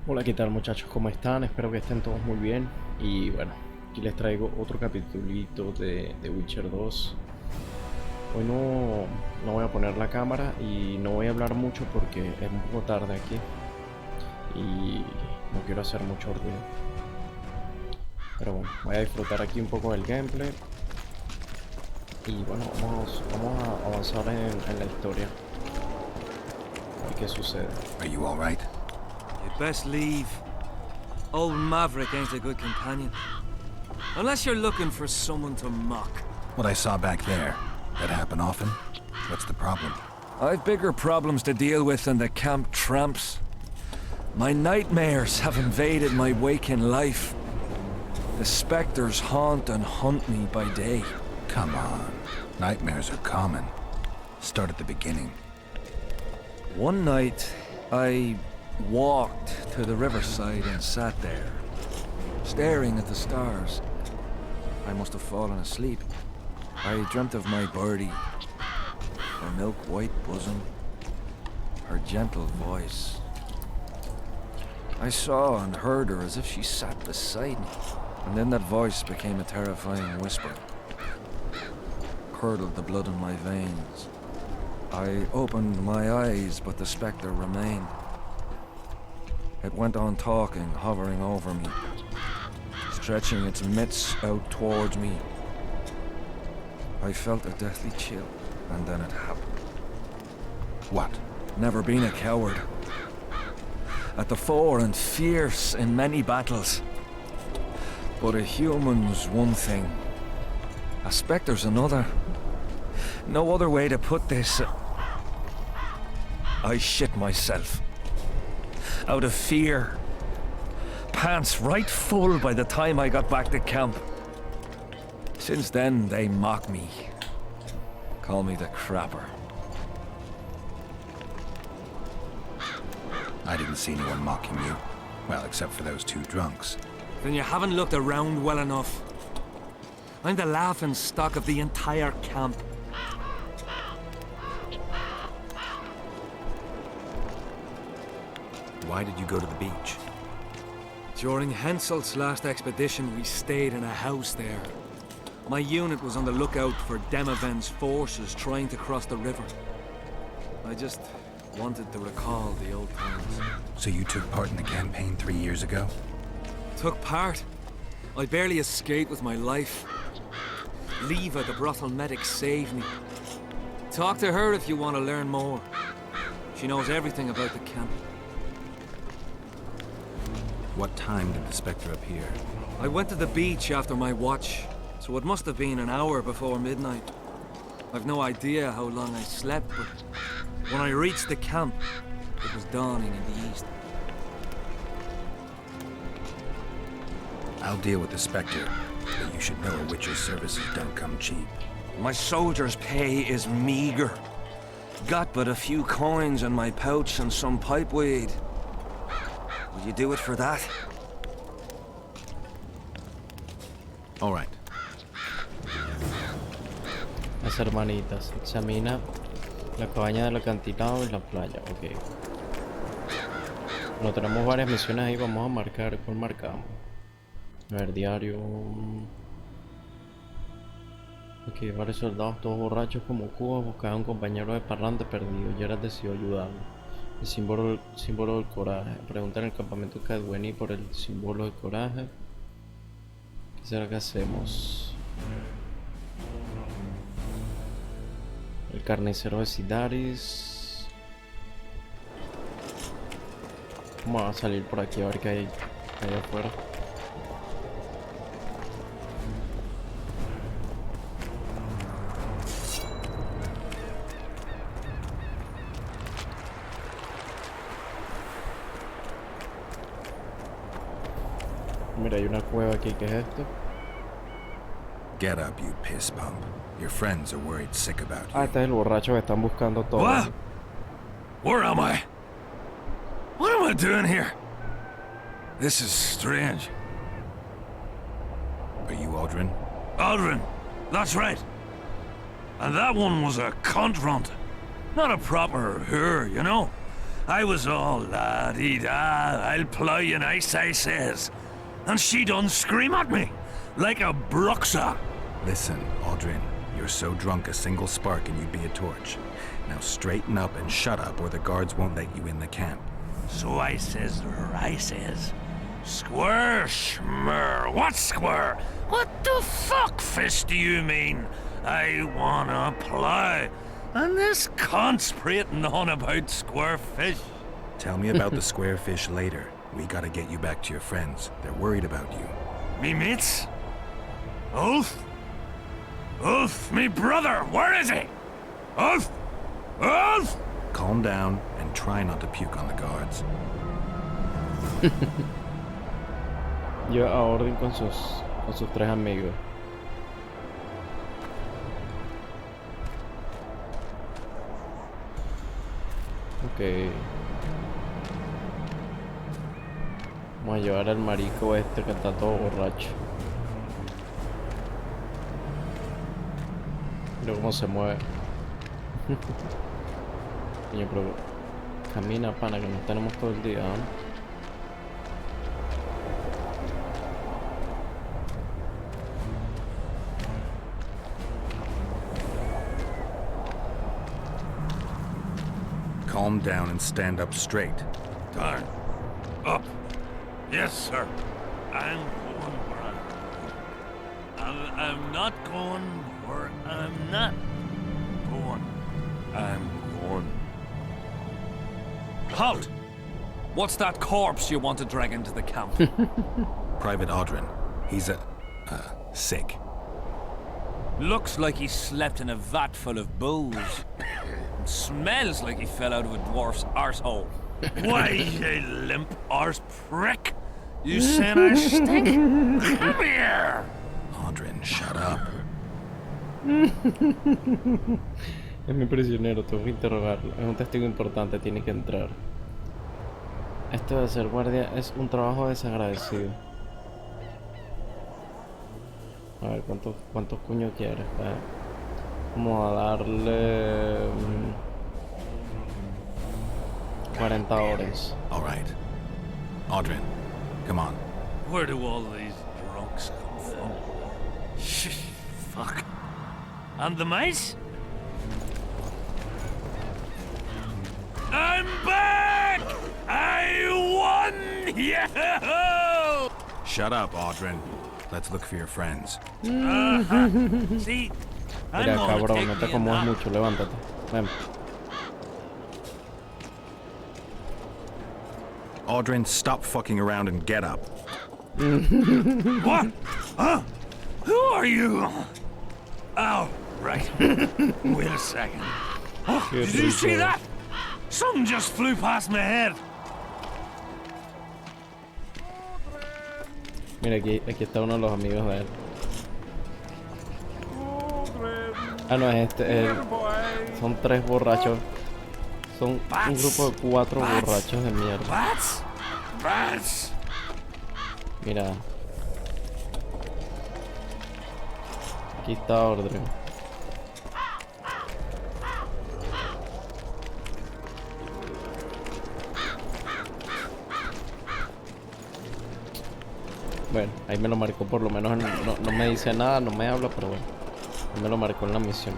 Hola, ¿qué tal muchachos? ¿Cómo están? Espero que estén todos muy bien. Y bueno, aquí les traigo otro capitulito de Witcher 2. Hoy no voy a poner la cámara y no voy a hablar mucho porque es un poco tarde aquí. Y no quiero hacer mucho ruido. Pero bueno, voy a disfrutar aquí un poco del gameplay. Y bueno, vamos a avanzar en la historia. A ver qué sucede. Are you all right? You'd best leave. Old Maverick ain't a good companion. Unless you're looking for someone to mock. What I saw back there, that happen often? What's the problem? I've bigger problems to deal with than the camp tramps. My nightmares have invaded my waking life. The specters haunt and hunt me by day. Come on. Nightmares are common. Start at the beginning. One night, I walked to the riverside and sat there, staring at the stars. I must have fallen asleep. I dreamt of my birdie, her milk-white bosom, her gentle voice. I saw and heard her as if she sat beside me, and then that voice became a terrifying whisper. Curdled the blood in my veins. I opened my eyes, but the spectre remained. It went on talking, hovering over me, stretching its mitts out towards me. I felt a deathly chill, and then it happened. What? Never been a coward. At the fore and fierce in many battles. But a human's one thing. A spectre's another. No other way to put this. I shit myself. Out of fear. Pants right full by the time I got back to camp. Since then, they mock me. Call me the crapper. I didn't see anyone mocking you. Well, except for those two drunks. Then you haven't looked around well enough. I'm the laughing stock of the entire camp. Why did you go to the beach? During Henselt's last expedition, we stayed in a house there. My unit was on the lookout for Demoven's forces trying to cross the river. I just wanted to recall the old times. So you took part in the campaign 3 years ago? Took part? I barely escaped with my life. Leva, the brothel medic, saved me. Talk to her if you want to learn more. She knows everything about the camp. What time did the spectre appear? I went to the beach after my watch, so it must have been an hour before midnight. I've no idea how long I slept, but when I reached the camp, it was dawning in the east. I'll deal with the spectre, but you should know a witcher's services don't come cheap. My soldier's pay is meager. Got but a few coins in my pouch and some pipeweed. Will you do it for that? All right. Las hermanitas. Examina la cabaña del acantilado y la playa. Ok. Bueno, tenemos varias misiones ahí. Vamos a marcar. ¿Cuál marcamos? A ver, diario. Ok, varios soldados, todos borrachos como cubos, buscaban un compañero de parrante perdido. Geralt decidió ayudarlo. El símbolo del coraje. Preguntar en el campamento Cadweni por el símbolo del coraje. ¿Qué será que hacemos? El carnicero de Sidaris. Vamos a salir por aquí a ver qué hay afuera. Mira, hay una cueva aquí. ¿Qué es esto? Get up, you piss pump. Your friends are worried sick about Ah, you. este es el borracho que están buscando todo. What? Where am I? What am I doing here? This is strange. Are you Odrin? Odrin, that's right. And that one was a cunt runt. Not a proper her, you know. I was all la-dee-da, I'll ply you nice, I says. And she done scream at me, like a bruxa. Listen, Odrin, you're so drunk a single spark and you'd be a torch. Now straighten up and shut up or the guards won't let you in the camp. So I says, square, schmur, what square? What the fuck, fish, do you mean? I wanna play. And this cunt's prating on about square fish. Tell me about the square fish later. We gotta get you back to your friends. They're worried about you. Me mates? Ulf? Ulf, me brother, where is he? Ulf? Ulf? Calm down and try not to puke on the guards. Lleva a Odrin con sus tres amigos. Ok. Vamos a llevar al marico este que está todo borracho. Mira cómo se mueve. Coño, pero camina, pana, que no tenemos todo el día, ¿no? Calm down and stand up straight. Darn. Up. Yes, sir. I'm going where I'm not going where I'm not going. I'm going. Halt! What's that corpse you want to drag into the camp? Private Odrin. He's sick. Looks like he slept in a vat full of booze. Smells like he fell out of a dwarf's arsehole. Why, you limp arse prick? You saying I stink? Come here! Odrin, shut up. Es mi prisionero, tengo que interrogarlo. Es un testigo importante, tiene que entrar. Esto de ser guardia es un trabajo desagradecido. A ver, ¿cuántos cuños quieres? Vamos a darle 40 horas. All right. Odrin, come on. Where do all these drunks come from? Fuck. And the mice? I'm back! I won! Yeah! Shut up, Odrin. Let's look for your friends. See? Mira, cabrón, no te acomodas mucho, levántate. Ven. Odrin, stop fucking around and get up. What? Huh? Who are you? Oh, right. Wait a second. Oh, did you see that? Something just flew past my head. Mira, aquí está uno de los amigos de él. Ah, no, es son tres borrachos. Son un grupo de 4 borrachos de mierda. Bats! Mira. Aquí está Odrin. Bueno, ahí me lo marcó por lo menos. No me dice nada, no me habla, pero bueno. Ahí me lo marcó en la misión.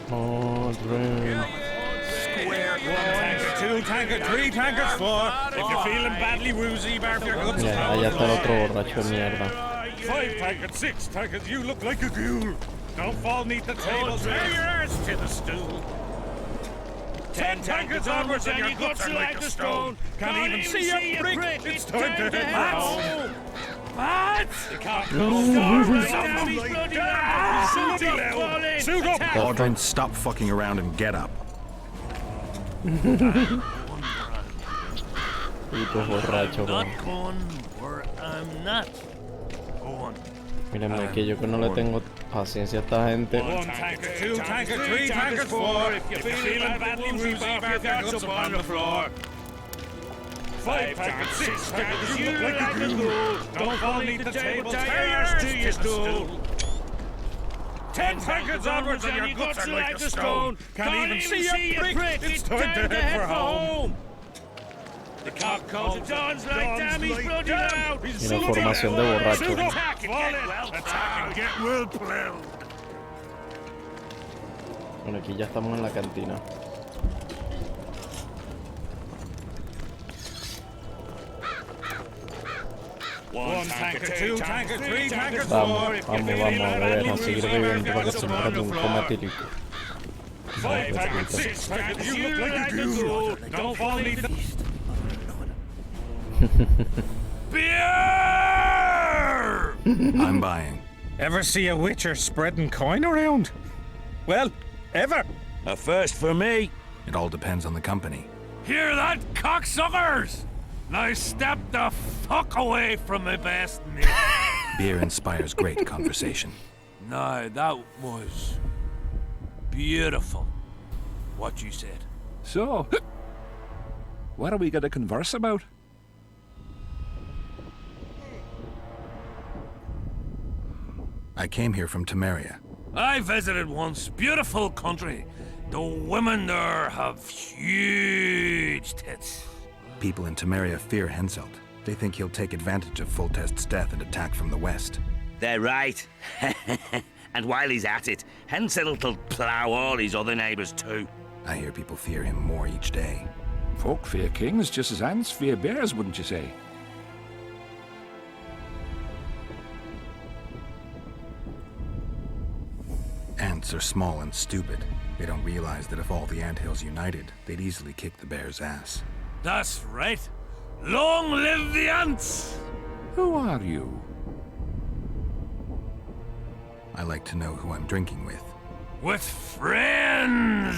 Odrin. Two tankers, three tankers, four. If you're feeling badly woozy, barf your guts. Mira, allá está el otro borracho de mierda. 5 tankers, 6 tankers, you look like a ghoul. Don't fall neath the tables. Tear your arse to the stool. 10 tankers onwards and your guts are like a stone. Can't even see your prick. It's time to head home. You can't go. Suit up. Odrin, stop fucking around and get up. Puto borracho, I'm man. not going where I'm not going. Mírenme que yo que no le tengo paciencia a esta gente. 1 tanker, 2 tanker, 3 tankers, 4. If you're feeling badly woozy, bark your guts up on the floor. 5 tankers, 6 tankers, you look like a ghoul. Don't fall beneath the table, tear yours to your stool. 10 tankers onwards and your guts are like a stone. Can't even see your prick, it's time to head for home. The cock calls it Don's like damn, he's bloody loud. Y la formación de borracho. Attack and get well plowed. Bueno, aquí ya estamos en la cantina. One tanker, 2 tankers, 3 tankers, 4. Vamos, vamos, a ver, a seguir bebiendo para que se muera de un coma tílico. 5 tankers, 6 tankers, you look like a ghoul. Don't fall beneath the... Beer! I'm buying. Ever see a witcher spreading coin around? Well, ever. A first for me. It all depends on the company. Hear that, cocksuckers? Now step the fuck away from my best mate. Beer inspires great conversation. No, that was beautiful, what you said. So, what are we going to converse about? I came here from Temeria. I visited once. Beautiful country. The women there have huge tits. People in Temeria fear Henselt. They think he'll take advantage of Foltest's death and attack from the west. They're right. And while he's at it, Henselt'll plough all his other neighbours too. I hear people fear him more each day. Folk fear kings just as ants fear bears, wouldn't you say? Ants are small and stupid. They don't realize that if all the anthills united, they'd easily kick the bear's ass. That's right. Long live the ants! Who are you? I like to know who I'm drinking with. With friends!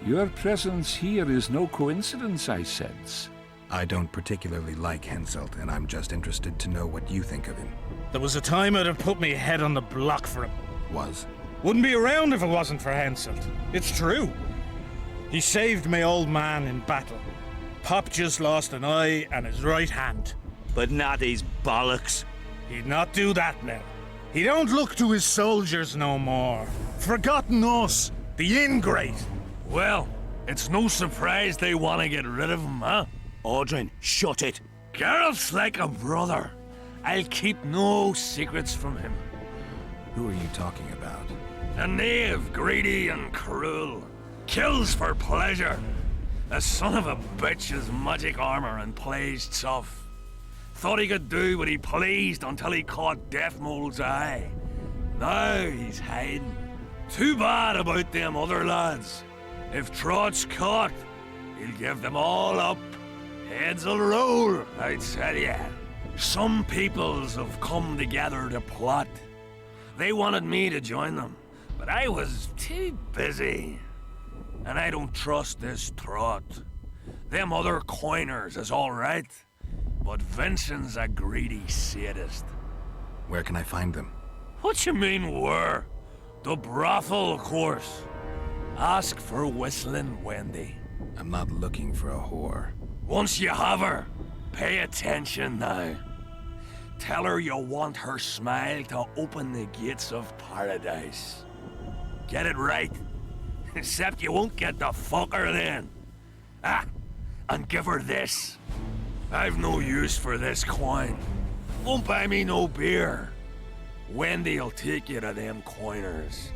Your presence here is no coincidence, I sense. I don't particularly like Henselt, and I'm just interested to know what you think of him. There was a time I'd have put me head on the block for him. Was? Wouldn't be around if it wasn't for Henselt. It's true. He saved my old man in battle. Pop just lost an eye and his right hand. But not his bollocks. He'd not do that now. He don't look to his soldiers no more. Forgotten us, the ingrate. Well, it's no surprise they want to get rid of him, huh? Odrin, shut it. Geralt's like a brother. I'll keep no secrets from him. Who are you talking about? A knave, greedy and cruel. Kills for pleasure. The son of a bitch has magic armor and plays tough. Thought he could do what he pleased until he caught Deathmold's eye. Now he's hiding. Too bad about them other lads. If Trott's caught, he'll give them all up. Heads'll roll, I tell ya. Some peoples have come together to plot. They wanted me to join them, but I was too busy. And I don't trust this Trott. Them other coiners is all right, but Vincent's a greedy sadist. Where can I find them? What you mean where? The brothel, of course. Ask for Whistling Wendy. I'm not looking for a whore. Once you have her, pay attention now. Tell her you want her smile to open the gates of paradise. Get it right. Except you won't get the fucker then. Ah, and give her this. I've no use for this coin. Won't buy me no beer. Wendy'll take you to them coiners.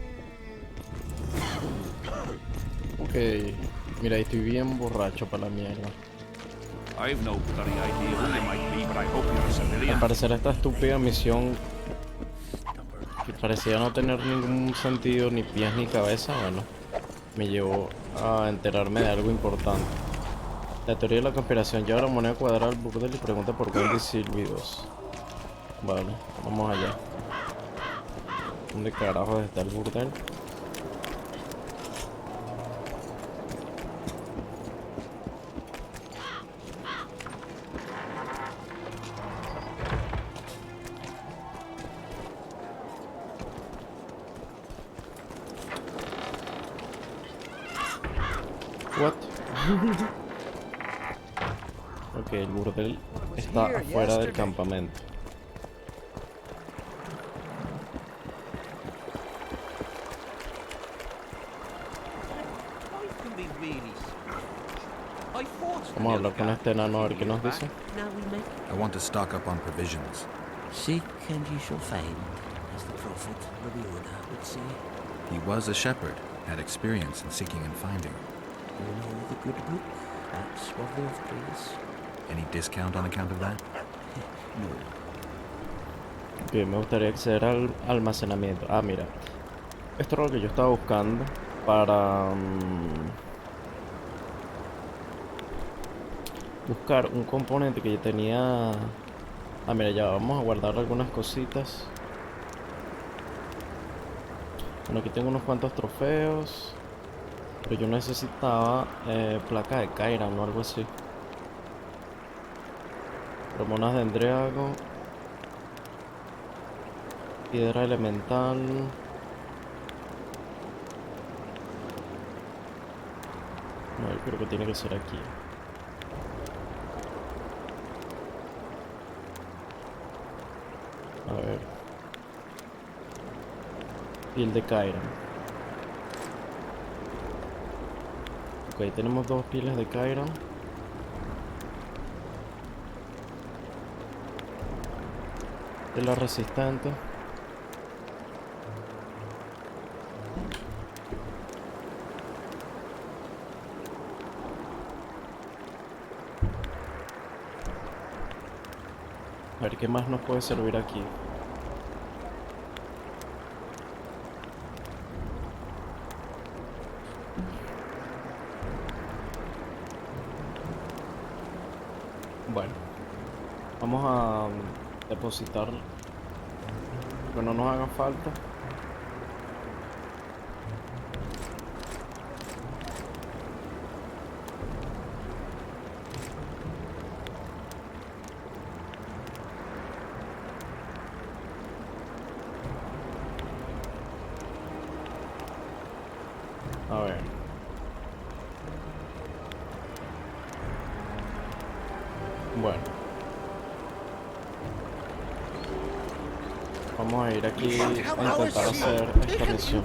Ok. Mira, estoy bien borracho para la mierda. I've no bloody idea who they might be, but I hope you're a civilian. Al parecer esta estúpida misión que parecía no tener ningún sentido, ni pies ni cabeza, bueno, me llevó a enterarme de algo importante. La teoría de la conspiración lleva la moneda cuadrada al burdel y pregunta por Wendy Silvidos. Vale, vamos allá. ¿Dónde carajos está el burdel? Ok, el burdel está afuera del campamento. Vamos a hablar con este enano a ver qué nos dice. I want to stock up on provisions. Seek and ye shall find, as the prophet Rabbi would say. He was a shepherd, had experience in seeking and finding. You know the good book, that's what birthplace. Any discount on account of that? No. Ok, me gustaría acceder al almacenamiento. Ah, mira. Esto es lo que yo estaba buscando para buscar un componente que yo tenía. Ah, mira, ya vamos a guardar algunas cositas. Bueno, aquí tengo unos cuantos trofeos. Pero yo necesitaba placa de Kairan o algo así. Hormonas de embriago. Piedra elemental. No, yo creo que tiene que ser aquí. A ver. Piel de Kairan. Ok, tenemos dos pieles de Kairan. De la resistente. A ver qué más nos puede servir aquí. Bueno, vamos a depositar que no nos haga falta. A ver. Bueno. Vamos a ir aquí a intentar hacer esta misión.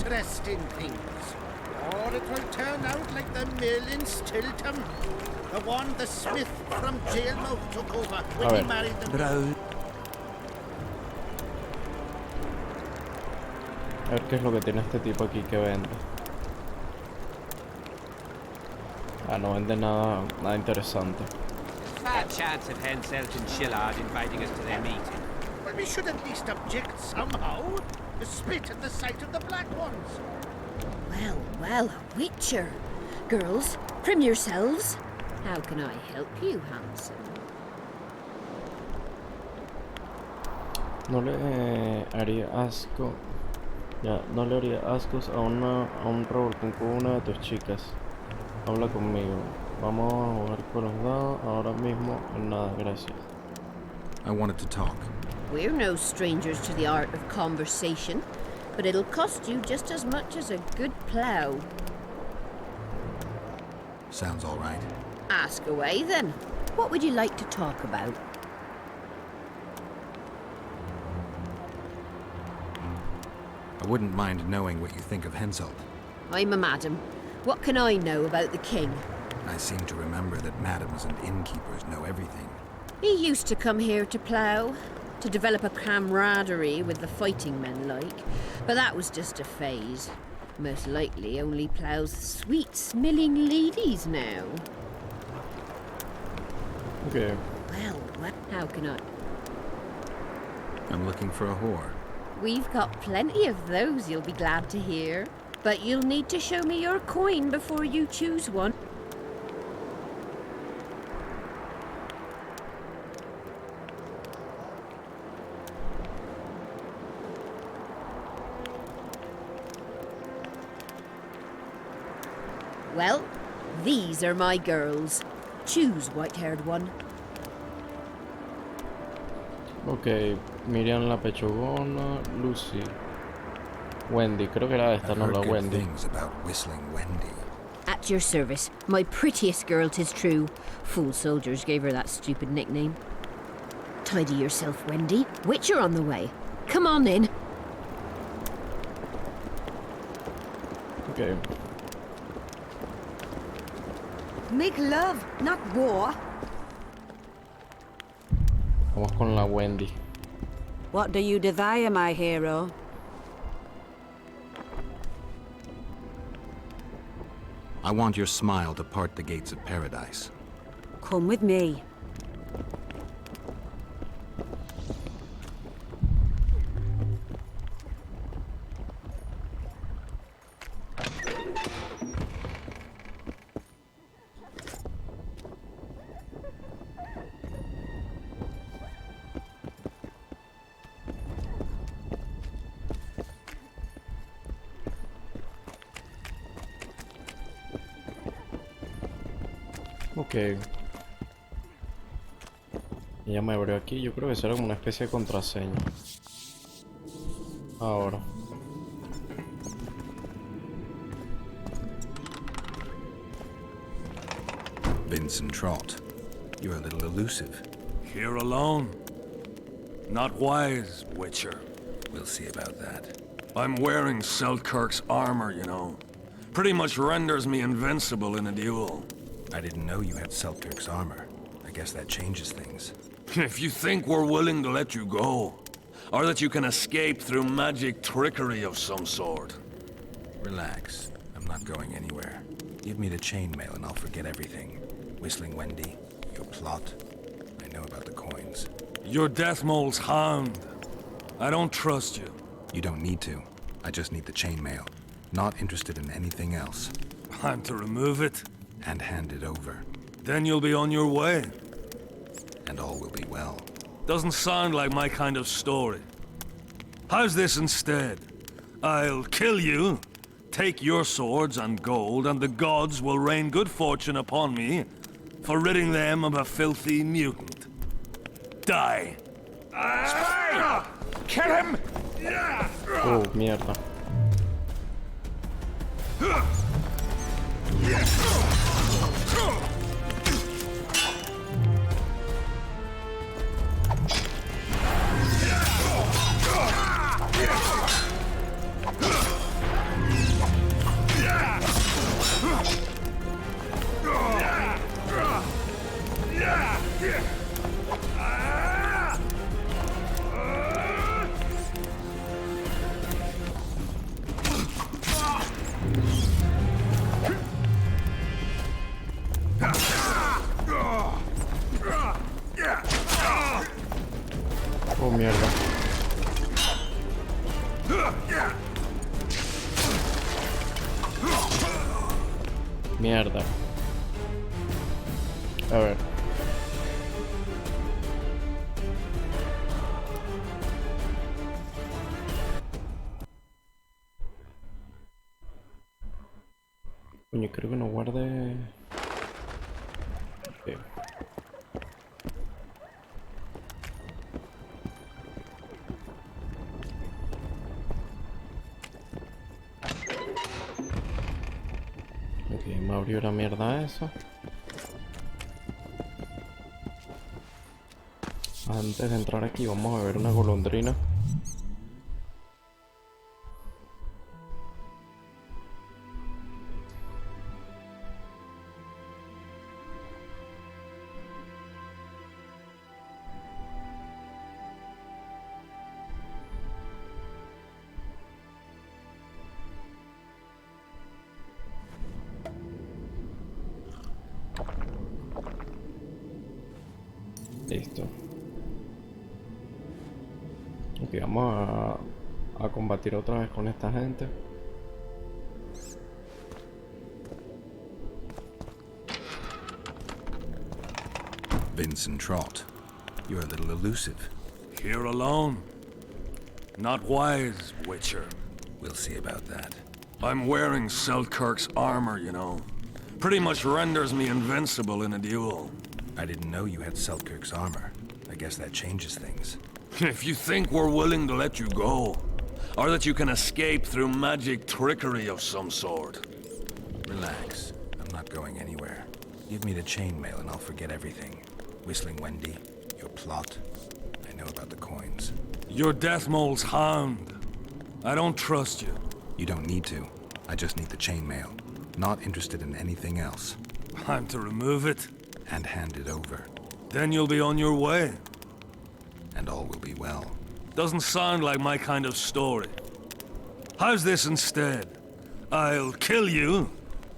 Or it will turn out like the mill in Stilton. The one the smith from Jailmouth took over when he married the Brown. A ver qué es lo que tiene este tipo aquí que vende. Ah, no vende nada interesante. Fair chance of Henselt and Shillard inviting us to their meeting. Well, we should at least object somehow. Spit at the sight of the black ones. Well, well, a witcher. Girls, prim yourselves. How can I help you, handsome? No le haría asco. Ya, no le haría ascos a un revolcón con una de tus chicas. Habla conmigo. Vamos a jugar con los dados ahora mismo. Nada, gracias. I wanted to talk. We're no strangers to the art of conversation, but it'll cost you just as much as a good plough. Sounds all right. Ask away, then. What would you like to talk about? I wouldn't mind knowing what you think of Henselt. I'm a madam. What can I know about the king? I seem to remember that madams and innkeepers know everything. He used to come here to plough, to develop a camaraderie with the fighting men like, but that was just a phase. Most likely only ploughs sweet-smelling ladies now. Okay. Well, how can I? I'm looking for a whore. We've got plenty of those, you'll be glad to hear. But you'll need to show me your coin before you choose one. Well, these are my girls. Choose, white-haired one. Ok, Miriam la pechugona, Lucy. Wendy, creo que era esta, I've no heard la good Wendy. things about Whistling Wendy. At At your service, my prettiest girl, 'tis true. Fool soldiers gave her that stupid nickname. Tidy yourself, Wendy. Witcher on the way. Come on in. Okay. Make love, not war. Vamos con la Wendy. What do you desire, my hero? I want your smile to part the gates of paradise. Come with me. Ok. Ya me abrió aquí. Yo creo que será como una especie de contraseña. Ahora. Vincent Trott, you're a little elusive. Here alone. Not wise, Witcher. We'll see about that. I'm wearing Selkirk's armor, you know. Pretty much renders me invincible in a duel. I didn't know you had Selkirk's armor. I guess that changes things. If you think we're willing to let you go, or that you can escape through magic trickery of some sort. Relax. I'm not going anywhere. Give me the chainmail and I'll forget everything. Whistling Wendy, your plot. I know about the coins. You're Death Mole's hound. I don't trust you. You don't need to. I just need the chainmail. Not interested in anything else. I'm to remove it? And hand it over. Then you'll be on your way. And all will be well. Doesn't sound like my kind of story. How's this instead? I'll kill you, take your swords and gold, and the gods will rain good fortune upon me for ridding them of a filthy mutant. Die. Spy! Kill him! Oh, mierda. Oh, mierda. Mierda. A ver. Coño, creo que no guarde... Okay. Ok, me abrió la mierda esa. Antes de entrar aquí vamos a ver una golondrina. Listo. Ok, vamos a combatir otra vez con esta gente. Vincent Trott, you're a little elusive. Here alone. Not wise, Witcher. We'll see about that. I'm wearing Selkirk's armor, you know. Pretty much renders me invincible in a duel. I didn't know you had Selkirk's armor. I guess that changes things. If you think we're willing to let you go, or that you can escape through magic trickery of some sort. Relax. not going anywhere. Give me the chainmail and I'll forget everything. Whistling Wendy, your plot. I know about the coins. You're Deathmole's hound. I don't trust you. You don't need to. I just need the chainmail. Not interested in anything else. I'm to remove it? And hand it over. Then you'll be on your way. And all will be well. Doesn't sound like my kind of story. How's this instead? I'll kill you,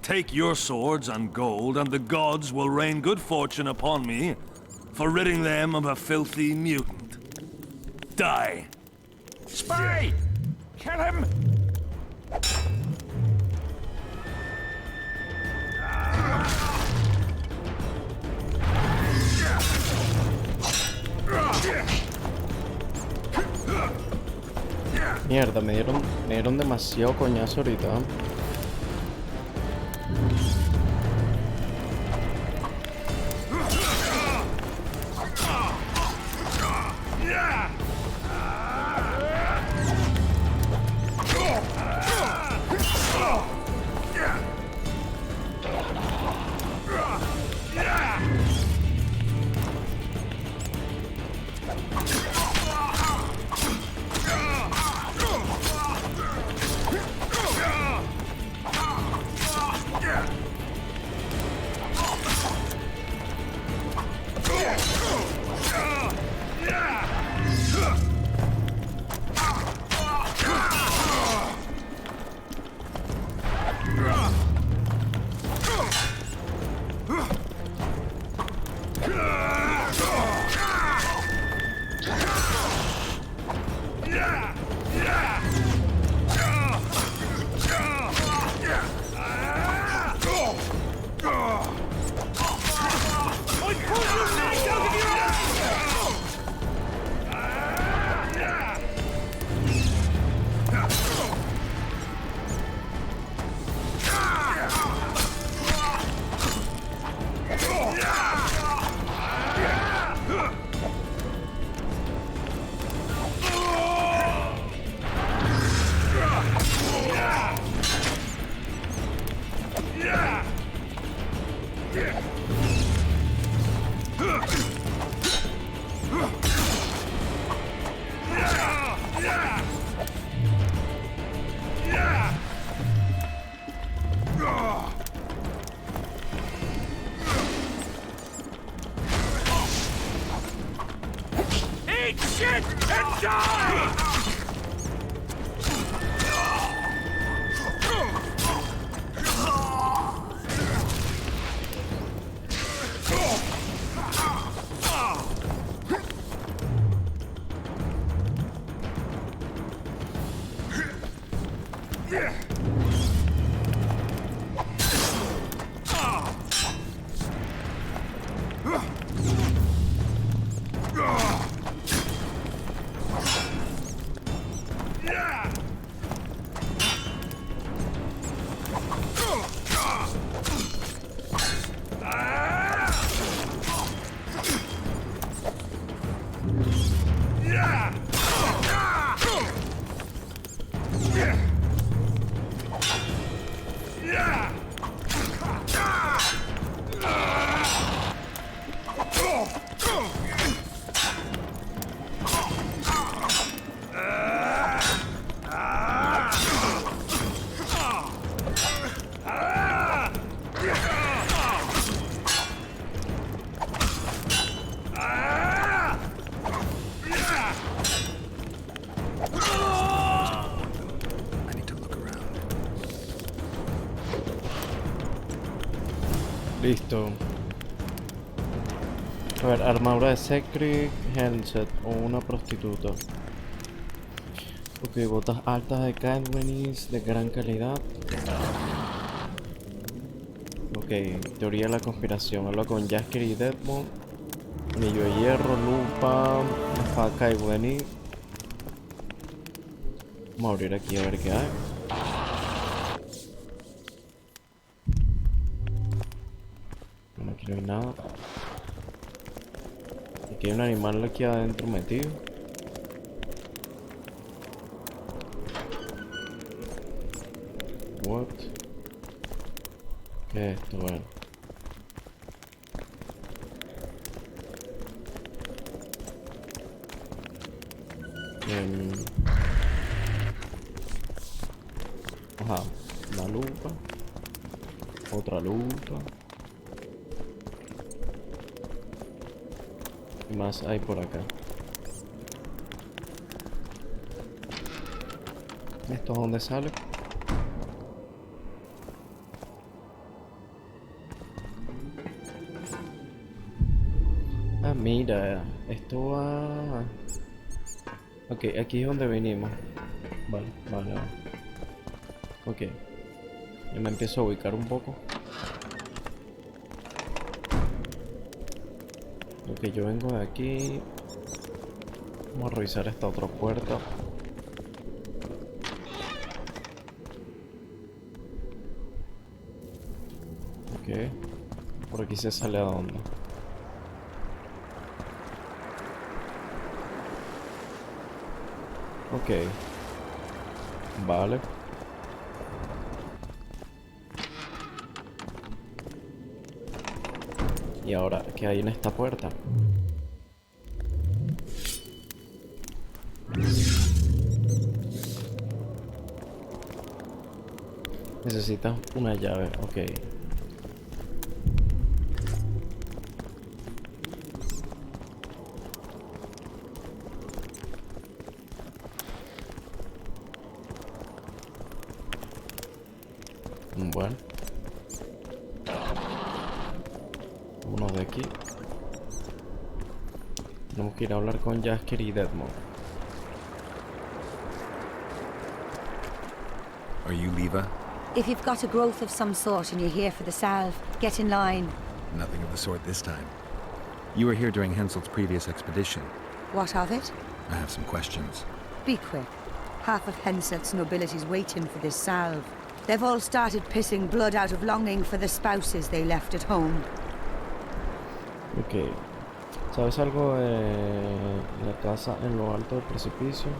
take your swords and gold, and the gods will rain good fortune upon me for ridding them of a filthy mutant. Die. Spy! Kill him! Mierda, me dieron demasiado coñazo ahorita. Eat shit and die! Listo. A ver, armadura de Secret, handset o una prostituta. Ok, botas altas de Cadwenis de gran calidad. Ok, teoría de la conspiración. Habla con Jasker y Deadmond. Anillo de hierro, lupa, espada Cadwenis. Vamos a abrir aquí a ver qué hay. Bueno, aquí no hay nada. Aquí hay un animal aquí adentro metido. What? ¿Qué es esto? Bueno. Ajá, una lupa, otra lupa. ¿Qué más hay por acá? ¿Esto es donde sale? Ah, mira, esto va... Ok, aquí es donde venimos. Vale, vale, vale. Ok. Yo me empiezo a ubicar un poco. Ok, yo vengo de aquí. Vamos a revisar esta otra puerta. Ok. Por aquí se sale a dónde. Ok. Vale. Y ahora, ¿qué hay en esta puerta? Necesitas una llave, ok. Bueno. Uno de aquí. Tenemos que ir a hablar con Jasker y Deadmon. Are you Leva? If you've got a growth of some sort and you're here for the salve, get in line. Nothing of the sort this time. You were here during Henselt's previous expedition. What of it? I have some questions. Be quick. Half of Henselt's nobility's waiting for this salve. They've all started pissing blood out of longing for the spouses they left at home. Ok. ¿Sabes algo de la casa en lo alto del precipicio?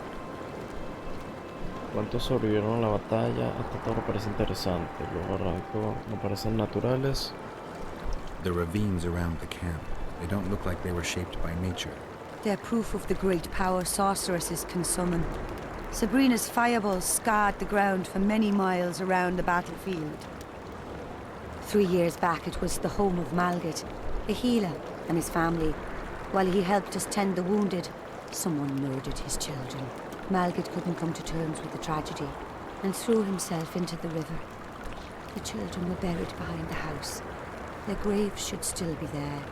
¿Cuántos sobrevivieron a la batalla? Esta torre parece interesante. Los barrancos no parecen naturales. The ravines around the camp. They don't look like they were shaped by nature. They're proof of the great power sorceresses can summon. Sabrina's fireballs scarred the ground for many miles around the battlefield. 3 years back, it was the home of Malgit, a healer, and his family. While he helped us tend the wounded, someone murdered his children. Malgit couldn't come to terms with the tragedy and threw himself into the river. The children were buried behind the house. Their graves should still be there.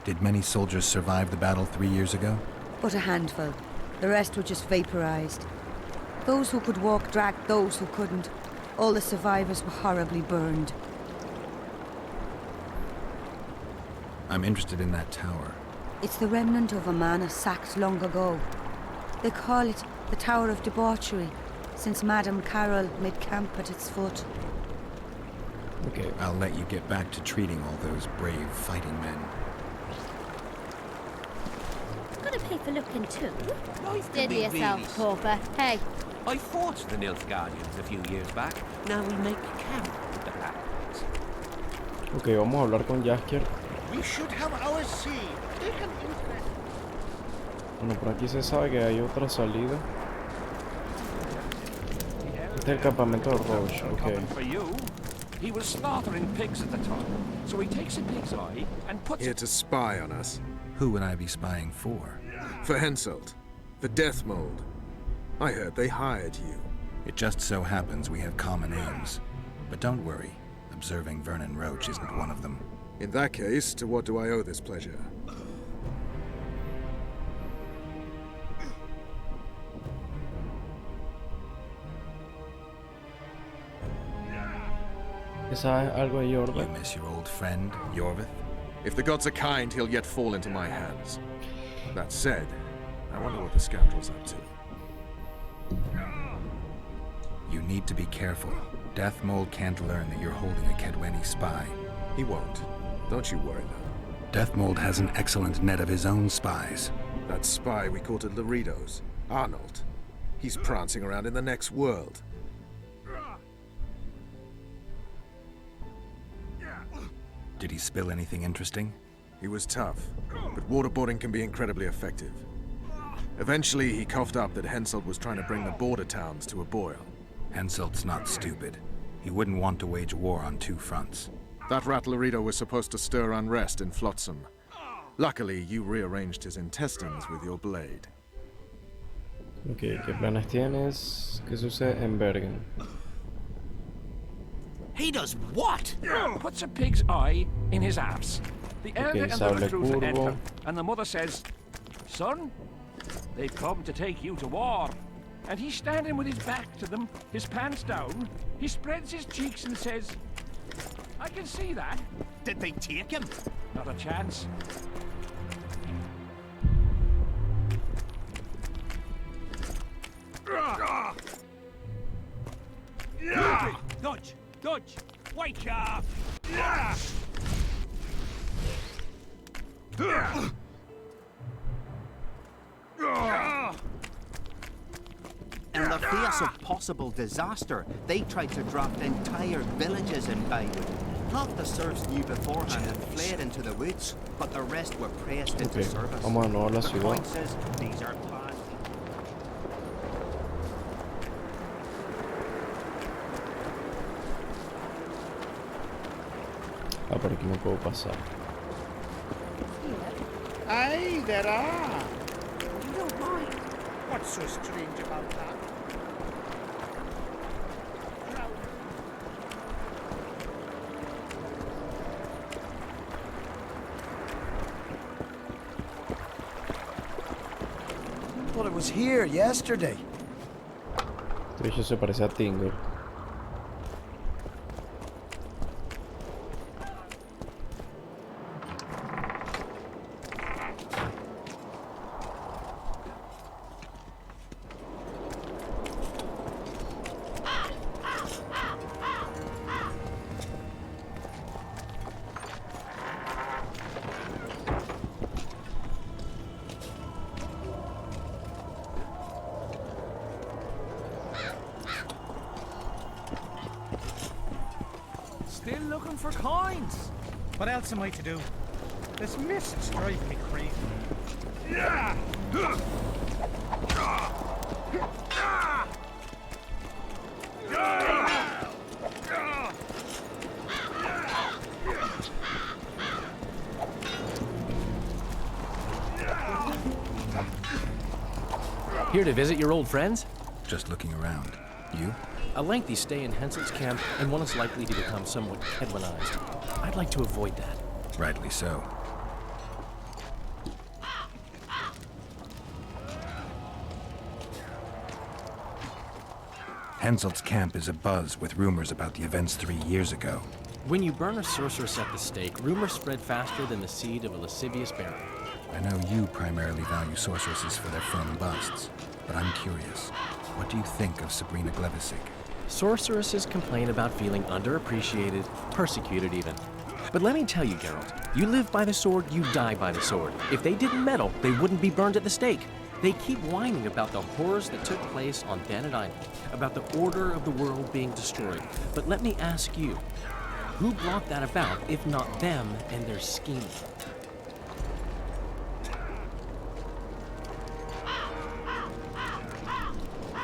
Did many soldiers survive the battle 3 years ago? But a handful. The rest were just vaporized. Those who could walk dragged those who couldn't. All the survivors were horribly burned. I'm interested in that tower. It's the remnant of a manor sacked long ago. They call it the Tower of Debauchery, since Madame Carol made camp at its foot. Okay, I'll let you get back to treating all those brave fighting men. Gotta pay for looking too. Life can Steady be yourself, really Corper. Hey. I fought the Nilfgaardians a few years back. Now we make camp with the lads. Ok, vamos a hablar con Jasker. We should have our sea. Dejen interesa. Bueno, por aquí se sabe que hay otra salida. Este es el campamento de Roche, ok. For you, he was slaughtering pigs at the time, so he takes a pig's eye and puts Here to spy on us. Who would I be spying for? For Henselt, the Death Mold. I heard they hired you. It just so happens we have common aims. But don't worry, observing Vernon Roach isn't one of them. In that case, to what do I owe this pleasure? ¿Sabes algo de You Jorvik? miss your old friend, Jorvik? If the gods are kind, he'll yet fall into my hands. That said, I wonder what the scoundrel's up to. You need to be careful. Death Mold can't learn that you're holding a Kedweni spy. He won't. Don't you worry now. Death Mold has an excellent net of his own spies. That spy we caught at Laredo's, Arnold. He's prancing around in the next world. Did he spill anything interesting? He was tough, but waterboarding can be incredibly effective. Eventually, he coughed up that Henselt was trying to bring the border towns to a boil. Henselt's not stupid. He wouldn't want to wage war on two fronts. That Ratlerito was supposed to stir unrest in Flotsam. Luckily, you rearranged his intestines with your blade. Ok, ¿qué planes tienes? ¿Qué sucede en Bergen? He does what? Puts a pig's eye in his arse. The elder and the sable recruiter curvo. enter, and the mother says, "Son, they've come to take you to war." And he's standing with his back to them, his pants down. He spreads his cheeks and says, "I can see that." Did they take him? Not a chance. Dodge! Dodge! Wake up! In the face of possible disaster, they tried to draft entire villages in Baywood. Half the serfs knew beforehand and fled into the woods, but the rest were pressed into service. Vamos a no la The ciudad. point is, these are plans. Ah, por aquí no puedo pasar. Aye, there are. You don't mind. What's so strange about that? Well, it was here yesterday. De hecho se parece a Tingle. Still looking for coins. What else am I to do? This mist's driving me crazy. Here to visit your old friends? Just looking around. You? A lengthy stay in Henselt's camp, and one is likely to become somewhat Edwinized. I'd like to avoid that. Rightly so. Henselt's camp is abuzz with rumors about the events 3 years ago. When you burn a sorceress at the stake, rumors spread faster than the seed of a lascivious berry. I know you primarily value sorceresses for their firm busts, but I'm curious. What do you think of Sabrina Glevisic? Sorceresses complain about feeling underappreciated, persecuted even. But let me tell you, Geralt, you live by the sword, you die by the sword. If they didn't meddle, they wouldn't be burned at the stake. They keep whining about the horrors that took place on Danet Island, about the order of the world being destroyed. But let me ask you, who brought that about if not them and their scheming?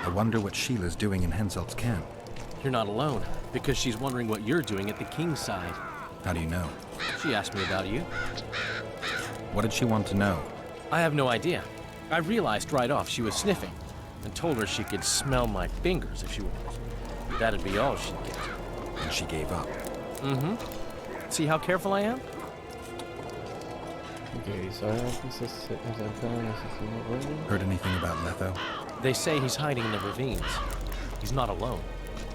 I wonder what Sheila's doing in Henselt's camp. You're not alone, because she's wondering what you're doing at the king's side. How do you know? She asked me about you. What did she want to know? I have no idea. I realized right off she was sniffing, and told her she could smell my fingers if she wanted. That'd be all she'd get. And she gave up. Mm-hmm. See how careful I am? Heard anything about Letho? They say he's hiding in the ravines. He's not alone.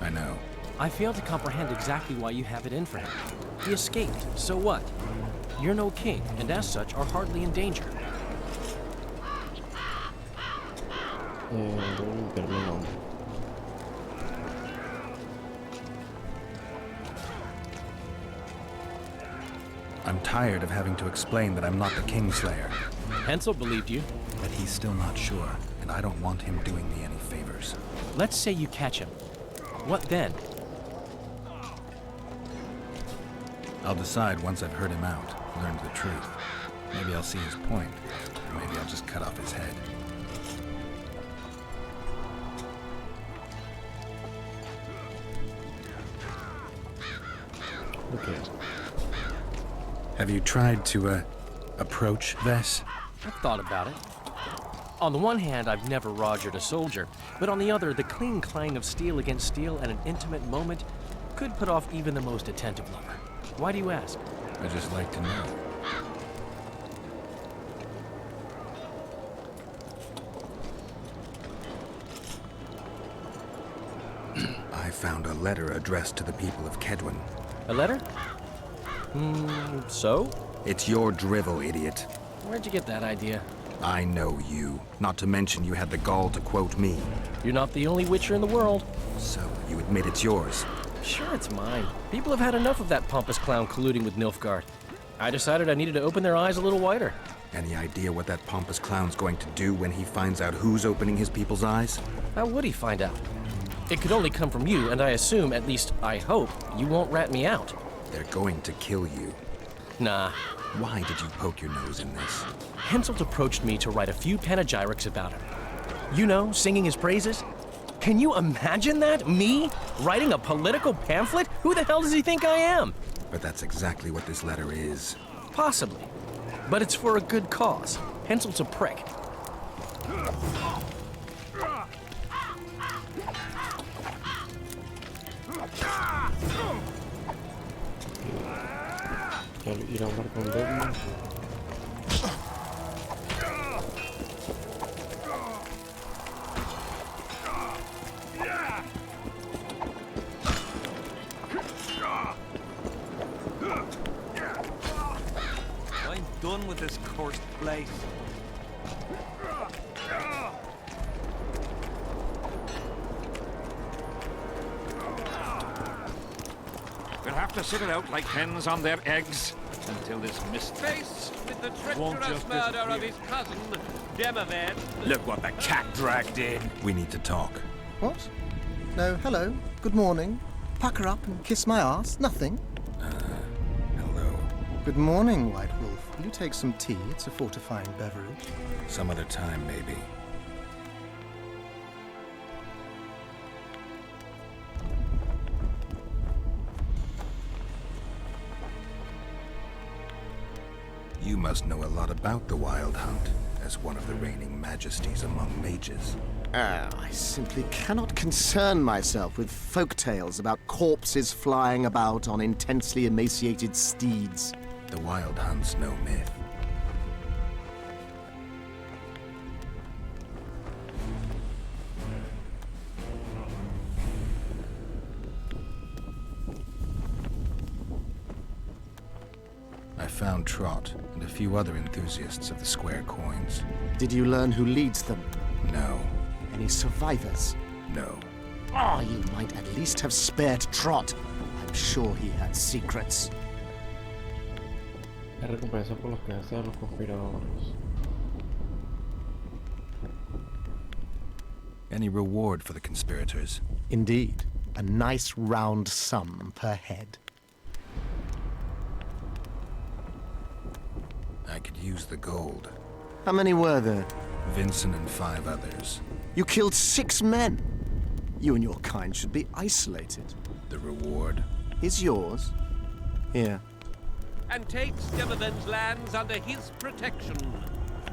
I know. I fail to comprehend exactly why you have it in for him. He escaped, so what? You're no king, and as such are hardly in danger. I'm tired of having to explain that I'm not the Kingslayer. Hensel believed you. But he's still not sure, and I don't want him doing me any favors. Let's say you catch him. What then? I'll decide once I've heard him out, learned the truth. Maybe I'll see his point, or maybe I'll just cut off his head. Okay. Have you tried to, approach Vess? I've thought about it. On the one hand, I've never rogered a soldier, but on the other, the clean clang of steel against steel at an intimate moment could put off even the most attentive lover. Why do you ask? I just like to know. I found a letter addressed to the people of Kedwin. A letter? So? It's your drivel, idiot. Where'd you get that idea? I know you. Not to mention you had the gall to quote me. You're not the only witcher in the world. So, you admit it's yours? Sure, it's mine. People have had enough of that pompous clown colluding with Nilfgaard. I decided I needed to open their eyes a little wider. Any idea what that pompous clown's going to do when he finds out who's opening his people's eyes? How would he find out? It could only come from you, and I assume, at least I hope, you won't rat me out. They're going to kill you. Nah. Why did you poke your nose in this? Henselt approached me to write a few panegyrics about him. You know, singing his praises. Can you imagine that? Me? Writing a political pamphlet? Who the hell does he think I am? But that's exactly what this letter is. Possibly. But it's for a good cause. Henselt's a prick. Quiero ir a hablar con Dejen. I'm done with this cursed place. We'll have to sit it out like hens on their eggs until this Faced with the Won't treacherous just murder of disappear. his cousin, Demovan. Look what the cat dragged in. We need to talk. What? No, hello. Good morning. Pucker up and kiss my ass. Nothing. Hello. Good morning, White Wolf. Will you take some tea? It's a fortifying beverage. Some other time, maybe. You must know a lot about the Wild Hunt, as one of the reigning majesties among mages. I simply cannot concern myself with folk tales about corpses flying about on intensely emaciated steeds. The Wild Hunt's no myth. I found Trot and a few other enthusiasts of the square coins. Did you learn who leads them? No. Any survivors? No. Oh, you might at least have spared Trot. I'm sure he had secrets. Es recompensa por los creencias de los conspiradores. Any reward for the conspirators? Indeed. A nice round sum per head. I could use the gold. How many were there? Vincent and 5 others. You killed 6 men. You and your kind should be isolated. The reward? Is yours. Here. And takes Demovan's lands under his protection.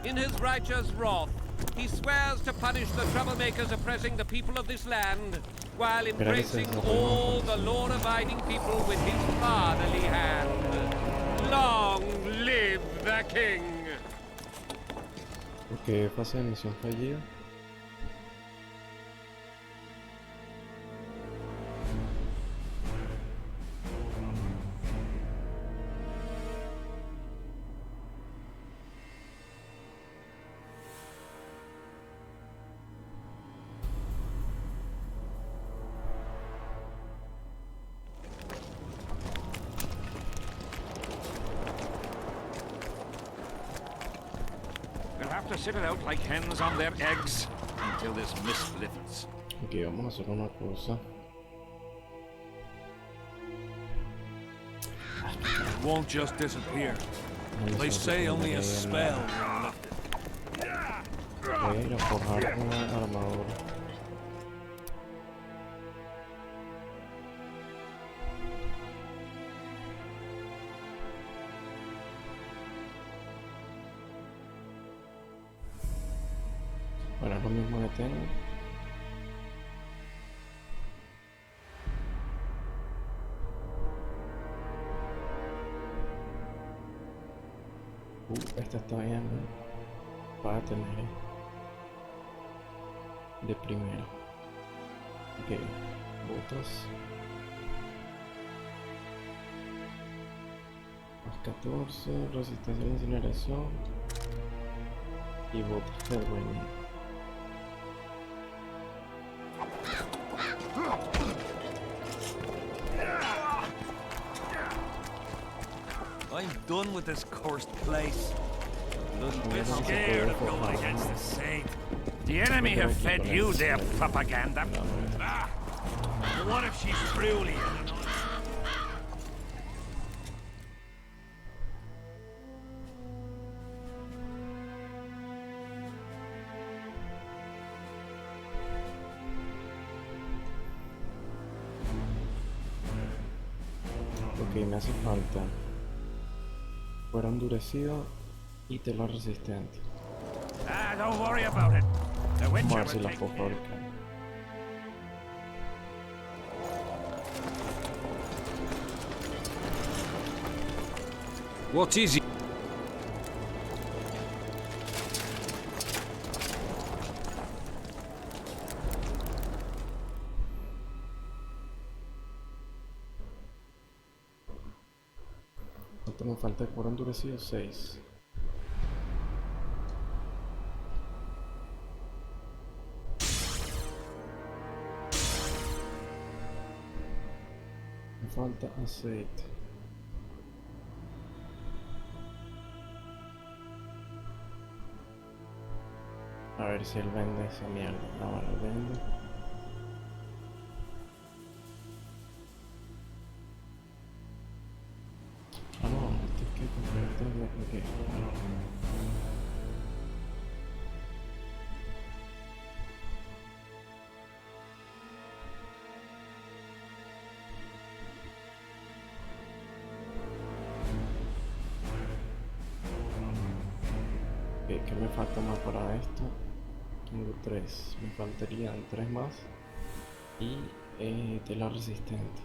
In his righteous wrath, he swears to punish the troublemakers oppressing the people of this land, while embracing all the law-abiding people with his fatherly hand. Long live the king! ¿Por qué fase de misión fallida? We'll have to sit it out like hens on their eggs until this mist lifts. Ok, vamos a hacer una cosa. won't just disappear. They say only a spell will lift it. Voy a ir a forjar una armadura. Bueno, es lo mismo que tengo. Esta está bien para tener de primero. Ok, botas. Más 14, resistencia a la incineración. Y botas de dueño. I'm done with this cursed place. A bit scared of going against the saint. The enemy have fed you their propaganda. Ah, but what if she's truly Ok, me hace falta fuera endurecido y tela resistente. Ah, don't worry about it. The Vamos a Witcher ver si will la take puedo care. fabricar. What is it? ¿Cuánto me falta de cuero endurecido? 6. Me falta aceite. A ver si él vende esa mierda. Ahora lo vende. Ah, no, esto es que comprar ok. Ok, ¿qué me falta más para esto? Tengo 3, me faltarían 3 más y tela resistente.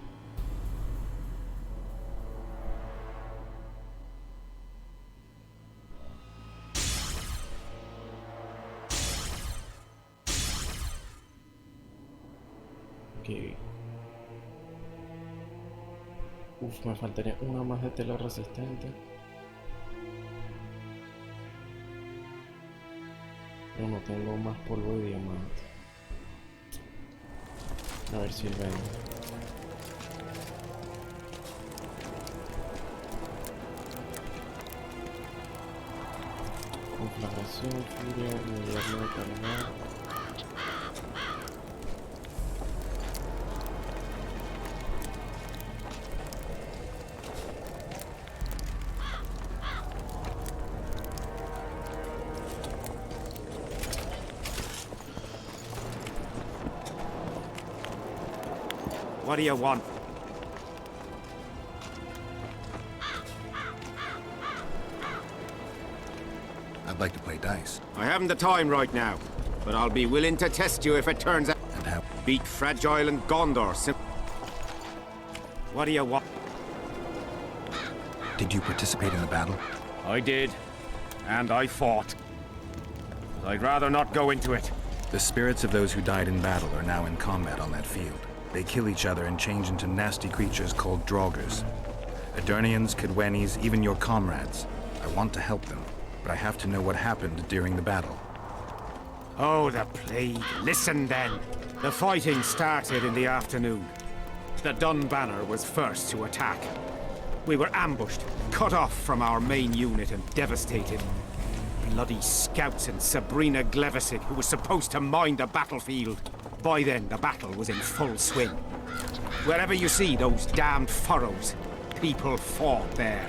Ok. Uf, me faltaría una más de tela resistente. Pero no tengo más polvo de diamante. A ver si él vende. Conflagración, furia, invierno de cargar. What do you want? I'd like to play dice. I haven't the time right now, but I'll be willing to test you if it turns out. And how? Beat Fragile and Gondor. What do you want? Did you participate in the battle? I did, and I fought. But I'd rather not go into it. The spirits of those who died in battle are now in combat on that field. They kill each other and change into nasty creatures called draugrs. Edirnians, Cadwenis, even your comrades. I want to help them, but I have to know what happened during the battle. Oh, the plague. Listen then. The fighting started in the afternoon. The Dun Banner was first to attack. We were ambushed, cut off from our main unit and devastated. Bloody scouts and Sabrina Glevisic, who was supposed to mind the battlefield. By then, the battle was in full swing. Wherever you see those damned furrows, people fought there.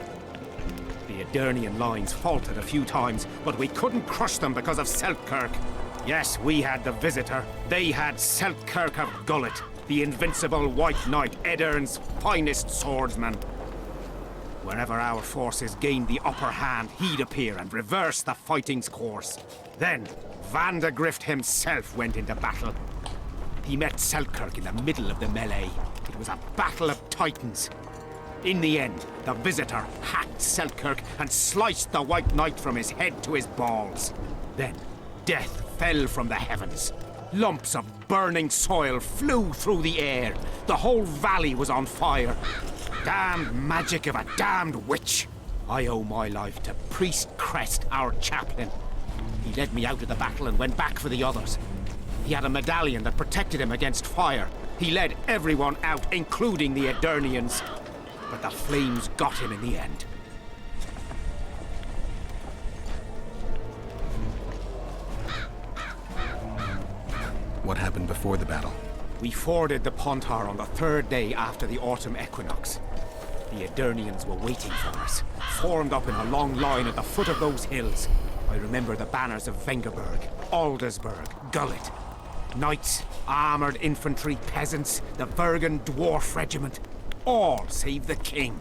The Edirnian lines faltered a few times, but we couldn't crush them because of Selkirk. Yes, we had the Visitor. They had Selkirk of Gullet, the invincible White Knight, Edern's finest swordsman. Wherever our forces gained the upper hand, he'd appear and reverse the fighting's course. Then, Vandegrift himself went into battle. He met Selkirk in the middle of the melee. It was a battle of titans. In the end, the Visitor hacked Selkirk and sliced the White Knight from his head to his balls. Then, death fell from the heavens. Lumps of burning soil flew through the air. The whole valley was on fire. Damned magic of a damned witch. I owe my life to Priest Crest, our chaplain. He led me out of the battle and went back for the others. He had a medallion that protected him against fire. He led everyone out, including the Edirnians. But the flames got him in the end. What happened before the battle? We forded the Pontar on the third day after the autumn equinox. The Edirnians were waiting for us, formed up in a long line at the foot of those hills. I remember the banners of Vengerberg, Aldersburg, Gullet. Knights, armored infantry, peasants, the Vergen dwarf regiment. All save the king.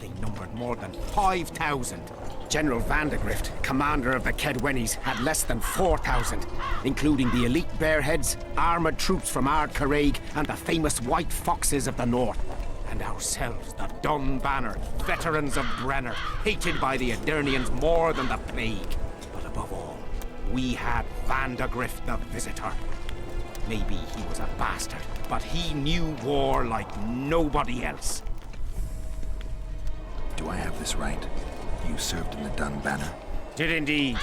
They numbered more than 5,000. General Vandegrift, commander of the Kedwennies, had less than 4,000, including the elite Bearheads, armored troops from Ard Caraig, and the famous White Foxes of the north. And ourselves, the Dun Banner, veterans of Brenner, hated by the Edirnians more than the plague. But above all, we had Vandegrift the Visitor. Maybe he was a bastard, but he knew war like nobody else. Do I have this right? You served in the Dun Banner? Did indeed.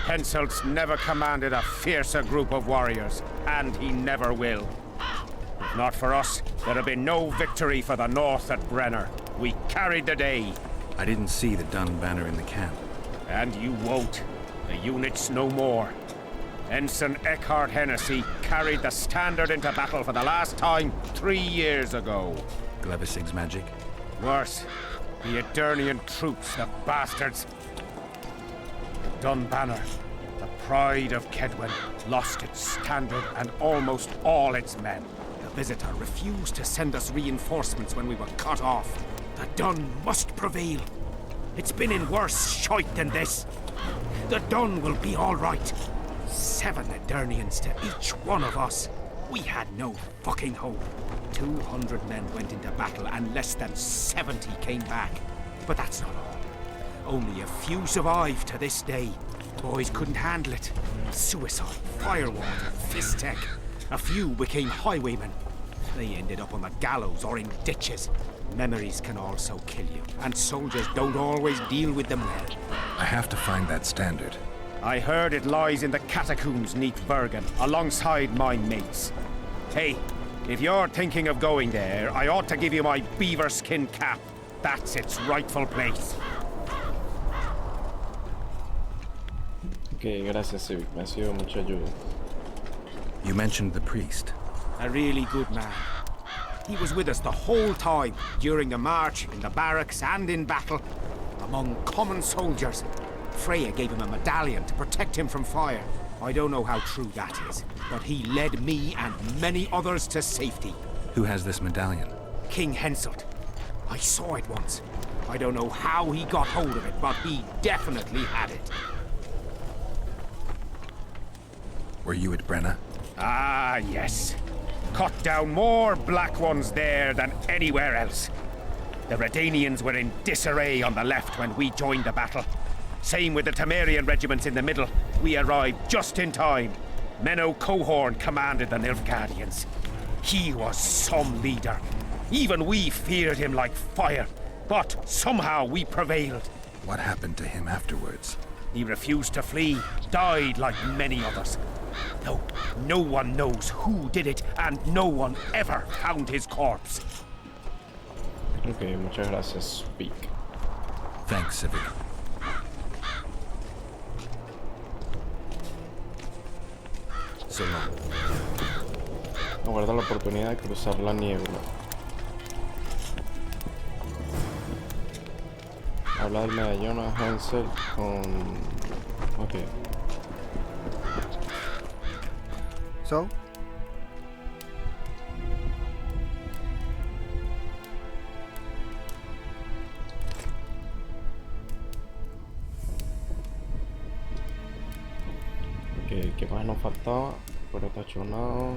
Henselt's never commanded a fiercer group of warriors, and he never will. If not for us, there'd have been no victory for the North at Brenner. We carried the day. I didn't see the Dun Banner in the camp. And you won't. The unit's no more. Ensign Eckhart Hennessy carried the standard into battle for the last time 3 years ago. Glevisig's magic? Worse. The Edirnian troops, the bastards. The Dun Banner, the pride of Kedwen, lost its standard and almost all its men. The Visitor refused to send us reinforcements when we were cut off. The Dun must prevail. It's been in worse shite than this. The Dun will be all right. 7 Edirnians to each one of us. We had no fucking hope. 200 men went into battle and less than 70 came back. But that's not all. Only a few survived to this day. Boys couldn't handle it. Suicide, firewater, fist tech. A few became highwaymen. They ended up on the gallows or in ditches. Memories can also kill you, and soldiers don't always deal with them well. I have to find that standard. I heard it lies in the catacombs neath Bergen, alongside my mates. Hey, if you're thinking of going there, I ought to give you my beaver skin cap. That's its rightful place. Ok, gracias, Civic. Me ha sido mucha ayuda. You mentioned the priest. A really good man. He was with us the whole time, during the march, in the barracks, and in battle. Among common soldiers. Freya gave him a medallion to protect him from fire. I don't know how true that is, but he led me and many others to safety. Who has this medallion? King Henselt. I saw it once. I don't know how he got hold of it, but he definitely had it. Were you at Brenna? Ah, yes. Cut down more Black Ones there than anywhere else. The Redanians were in disarray on the left when we joined the battle. Same with the Temerian regiments in the middle. We arrived just in time. Menno Cohorn commanded the Nilfgaardians. He was some leader. Even we feared him like fire. But somehow we prevailed. What happened to him afterwards? He refused to flee, died like many others. No one knows who did it, and no one ever found his corpse. Ok, muchas gracias, Speak. Thanks, Civic. So long. Aguarda la oportunidad de cruzar la niebla. Habla del medallón a Hansel con... Ok. So? Ok, ¿qué más nos faltaba? Cuero tachonado.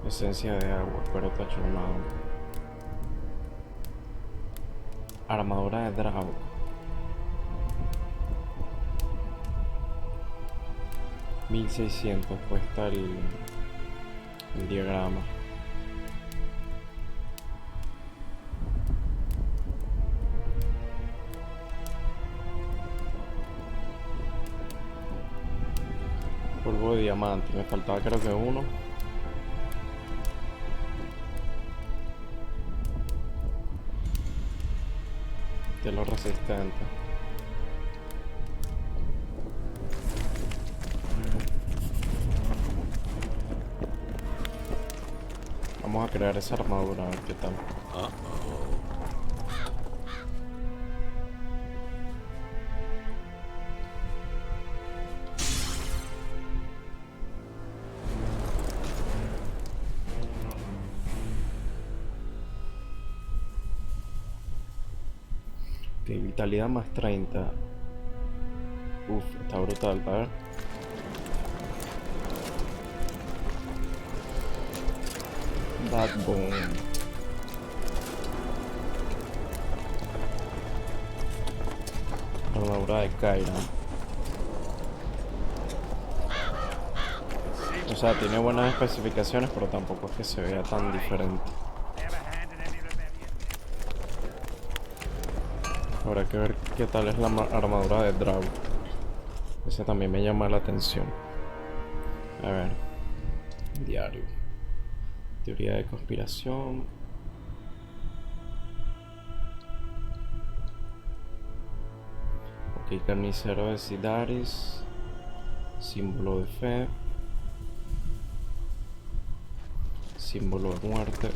Esencia de agua, cuero tachonado. Armadura de dragón. $1600 cuesta el diagrama. Polvo de diamante, me faltaba creo que uno. De los resistentes. Vamos a crear esa armadura, a ver qué tal. Ok, vitalidad más 30. Uf, está brutal, a ver. Backbone. Armadura de Kaira. O sea, tiene buenas especificaciones, pero tampoco es que se vea tan diferente. Habrá que ver qué tal es la armadura de Drago. Ese también me llama la atención. A ver. Diario. Teoría de conspiración. Ok, carnicero de Sidaris. Símbolo de fe. Símbolo de muerte.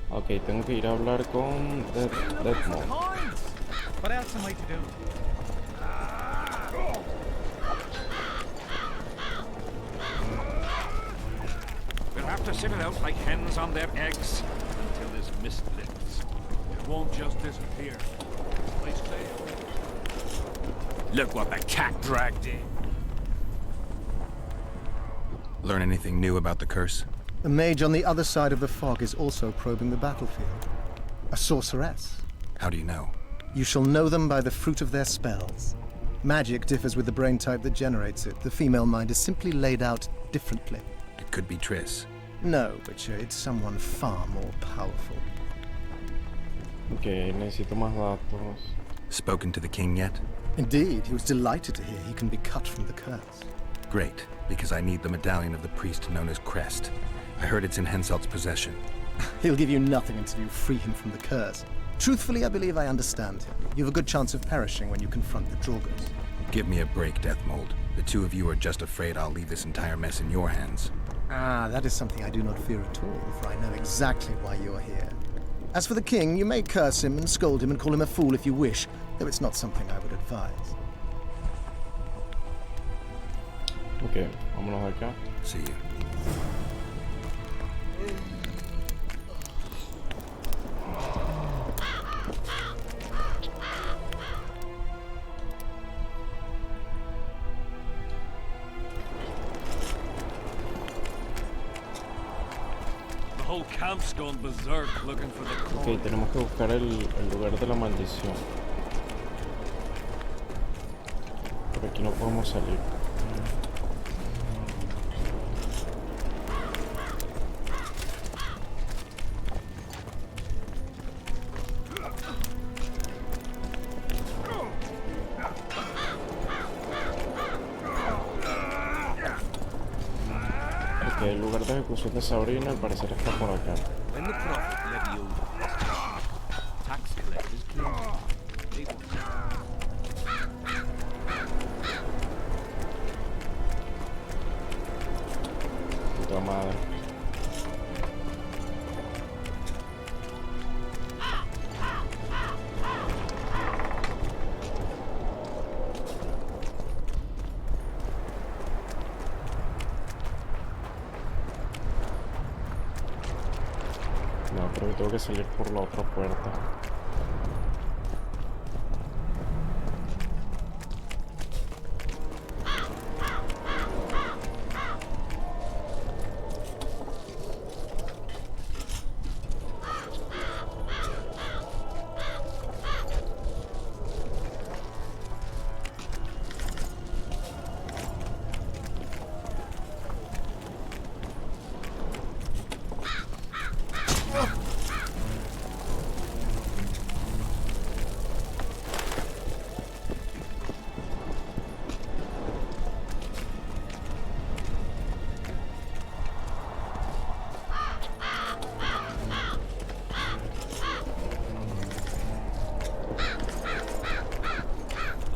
Ok, tengo que ir a hablar con Deadmon. What else am I to do? We'll have to sit it out like hens on their eggs until this mist lifts. It won't just disappear. Place clear. Look what the cat dragged in. Learn anything new about the curse? A mage on the other side of the fog is also probing the battlefield. A sorceress. How do you know? You shall know them by the fruit of their spells. Magic differs with the brain type that generates it. The female mind is simply laid out differently. It could be Triss. No, Witcher, it's someone far more powerful. Ok, necesito más datos. Spoken to the king yet? Indeed, he was delighted to hear he can be cut from the curse. Great, because I need the medallion of the priest known as Crest. I heard it's in Henselt's possession. He'll give you nothing until you free him from the curse. Truthfully, I believe I understand him. You have a good chance of perishing when you confront the Draugrs. Give me a break, Deathmold. The two of you are just afraid I'll leave this entire mess in your hands. Ah, that is something I do not fear at all, for I know exactly why you're here. As for the king, you may curse him and scold him and call him a fool if you wish, though it's not something I would advise. Ok, vámonos acá. See you. The whole camp's gone berserk looking for the Ok, tenemos que buscar el lugar de la maldición. Por aquí no podemos salir. Ok, el lugar de ejecución de Sabrina al parecer está por acá. When the prophet levied tax collectors came. Puta madre. No, creo que tengo que salir por la otra puerta.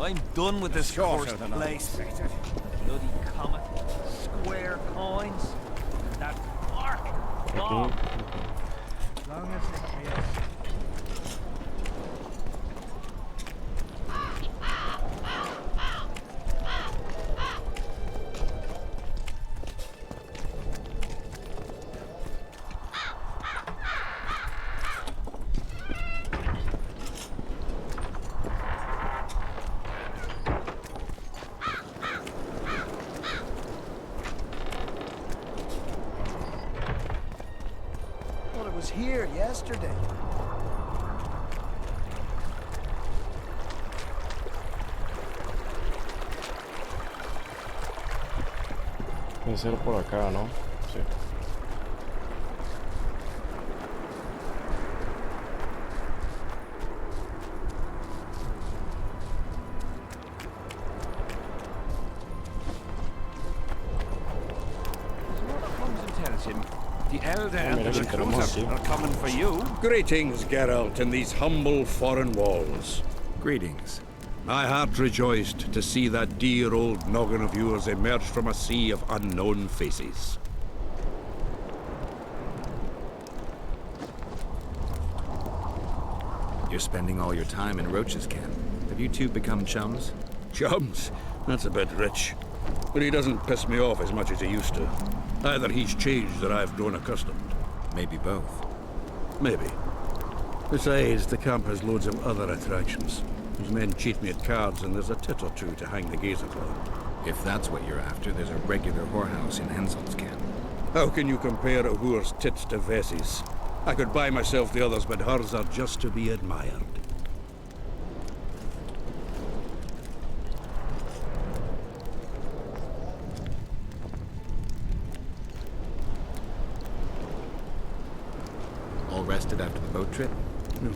I'm done with this cursed place. Bloody comet, square coins, that arc bomb. As long as it feels. Here yesterday. Debe ser por acá, ¿no? Sí. The elder and the recruiter are coming for you. Greetings, Geralt, in these humble foreign walls. Greetings. My heart rejoiced to see that dear old noggin of yours emerge from a sea of unknown faces. You're spending all your time in Roach's camp. Have you two become chums? Chums? That's a bit rich. But he doesn't piss me off as much as he used to. Either he's changed or I've grown accustomed. Maybe both. Maybe. Besides, the camp has loads of other attractions. Those men cheat me at cards, and there's a tit or two to hang the gazer on. If that's what you're after, there's a regular whorehouse in Henselt's camp. How can you compare a whore's tits to Vessi's? I could buy myself the others, but hers are just to be admired. All rested after the boat trip?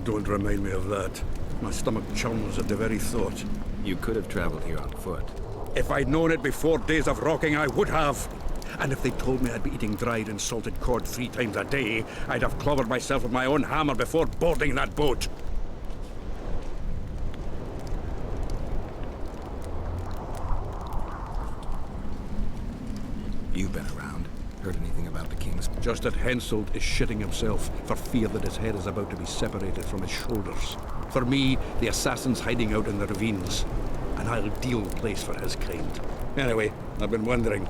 Don't remind me of that. My stomach churns at the very thought. You could have traveled here on foot. If I'd known it before days of rocking, I would have. And if they told me I'd be eating dried and salted cod 3 times a day, I'd have clobbered myself with my own hammer before boarding that boat. You've been around. Heard anything about the king's... Just that Henselt is shitting himself for fear that his head is about to be separated from his shoulders. For me, the assassin's hiding out in the ravines. An ideal place for his kind. Anyway, I've been wondering,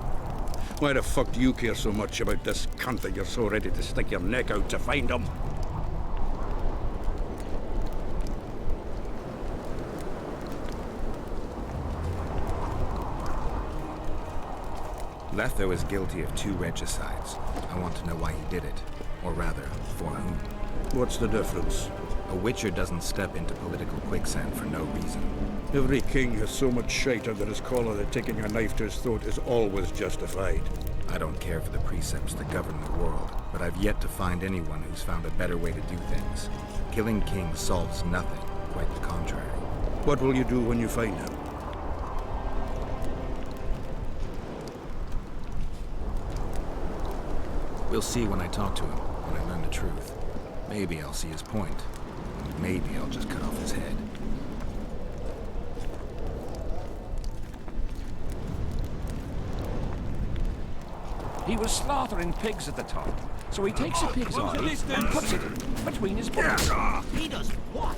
why the fuck do you care so much about this cunt that you're so ready to stick your neck out to find him? Letho is guilty of 2 regicides. I want to know why he did it. Or rather, for whom. What's the difference? A witcher doesn't step into political quicksand for no reason. Every king has so much shite under his collar that taking a knife to his throat is always justified. I don't care for the precepts that govern the world, but I've yet to find anyone who's found a better way to do things. Killing kings solves nothing, quite the contrary. What will you do when you find him? We'll see when I talk to him, when I learn the truth. Maybe I'll see his point. Maybe I'll just cut off his head. He was slaughtering pigs at the time, so he takes a pig's eye and puts it between his bones. He does what?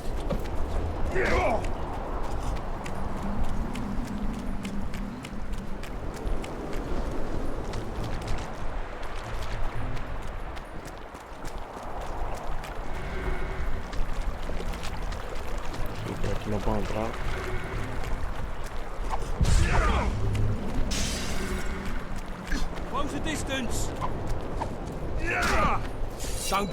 no puedo entrar. Close the distance. Don't.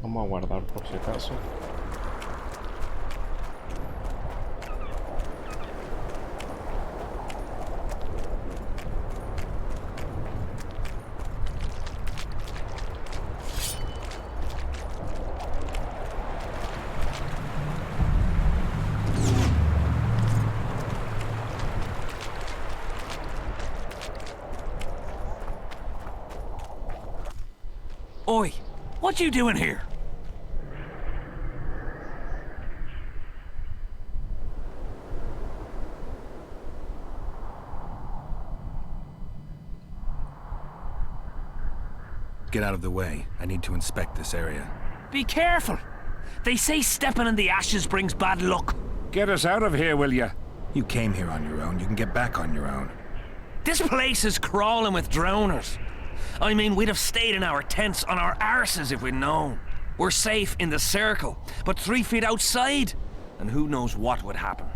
Vamos a guardar por si acaso. Oi, what you doing here? Get out of the way. I need to inspect this area. Be careful. They say stepping in the ashes brings bad luck. Get us out of here, will you? You came here on your own. You can get back on your own. This place is crawling with drowners. I mean, we'd have stayed in our tents on our arses if we'd known. We're safe in the circle, but 3 feet outside, and who knows what would happen.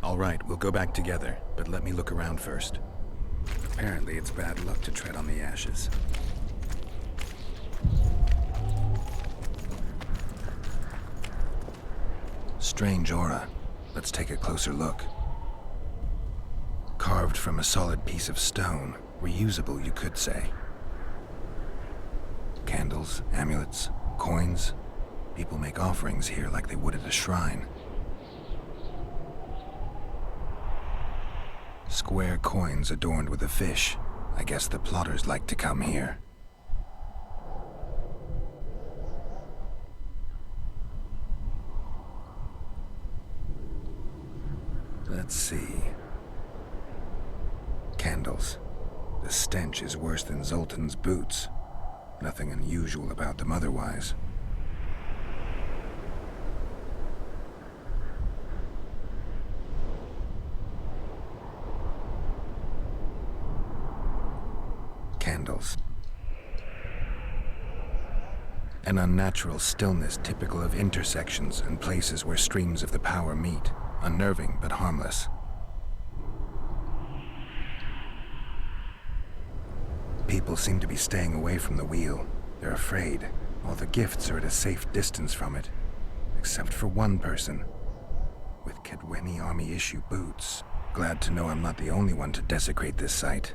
All right, we'll go back together, but let me look around first. Apparently, it's bad luck to tread on the ashes. Strange aura. Let's take a closer look. Carved from a solid piece of stone. Reusable, you could say. Candles, amulets, coins. People make offerings here like they would at a shrine. Square coins adorned with a fish. I guess the plotters like to come here. Let's see. Candles. The stench is worse than Zoltan's boots. Nothing unusual about them otherwise. Candles. An unnatural stillness typical of intersections and places where streams of the power meet. Unnerving, but harmless. People seem to be staying away from the wheel. They're afraid. All the gifts are at a safe distance from it. Except for one person. With Kedweni Army-issue boots. Glad to know I'm not the only one to desecrate this site.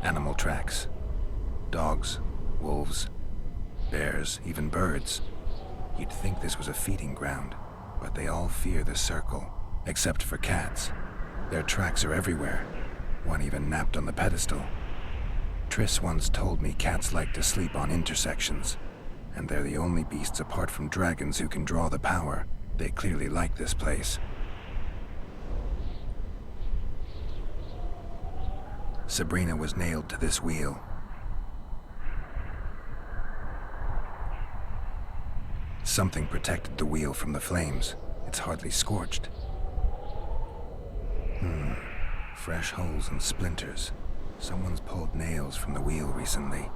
Animal tracks. Dogs, wolves, bears, even birds. You'd think this was a feeding ground, but they all fear the circle, except for cats. Their tracks are everywhere. One even napped on the pedestal. Triss once told me cats like to sleep on intersections, and they're the only beasts apart from dragons who can draw the power. They clearly like this place. Sabrina was nailed to this wheel. Something protected the wheel from the flames. It's hardly scorched. Fresh holes and splinters. Someone's pulled nails from the wheel recently.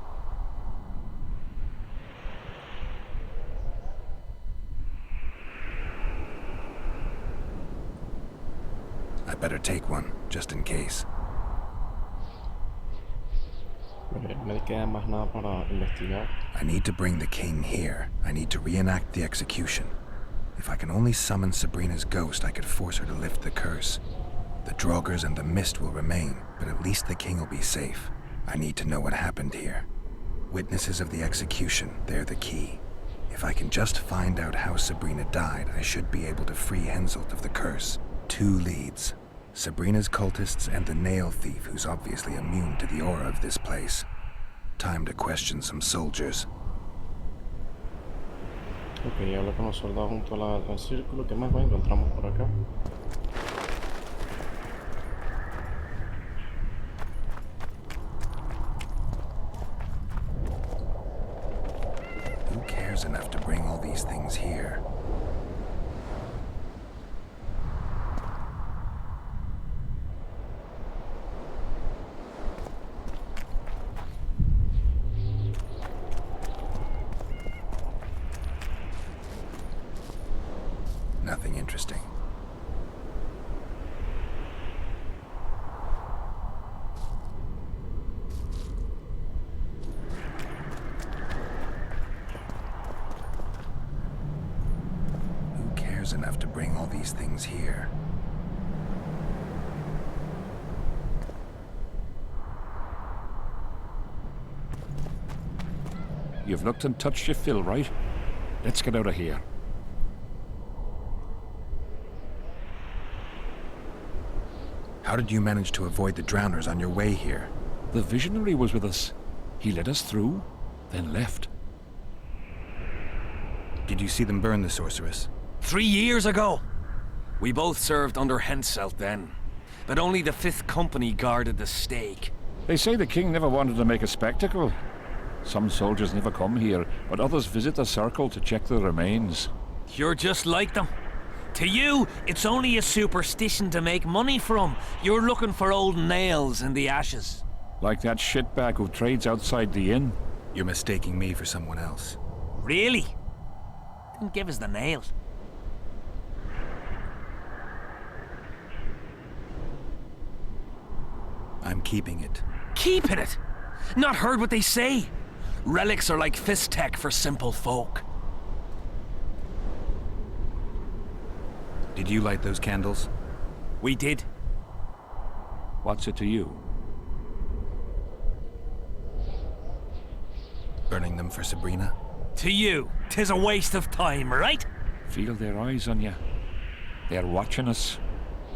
I better take one, just in case. Me queda más nada para investigar. I need to bring the king here. I need to reenact the execution. If I can only summon Sabrina's ghost, I could force her to lift the curse. The Draugrs and the mist will remain, but at least the king will be safe. I need to know what happened here. Witnesses of the execution, they're the key. If If I can just find out how Sabrina died, I should be able to free Henselt of the curse. 2 leads. Sabrina's cultists and the nail thief who's obviously immune to the aura of this place. Time to question some soldiers. Ok, hablo con los soldados junto al círculo. ¿Qué más encontramos por acá? Who cares enough to bring all these things here? Nothing interesting. Who cares enough to bring all these things here? You've looked and touched your fill, right? Let's get out of here. How did you manage to avoid the drowners on your way here? The visionary was with us. He led us through, then left. Did you see them burn the sorceress? 3 years ago. We both served under Henselt then, but only the 5th Company guarded the stake. They say the king never wanted to make a spectacle. Some soldiers never come here, but others visit the circle to check the remains. You're just like them. To you, it's only a superstition to make money from. You're looking for old nails in the ashes. Like that shitbag who trades outside the inn. You're mistaking me for someone else. Really? Then give us the nails. I'm keeping it. Keeping it? Not heard what they say. Relics are like fist tech for simple folk. Did you light those candles? We did. What's it to you? Burning them for Sabrina? To you, 'tis a waste of time, right? Feel their eyes on you. They're watching us.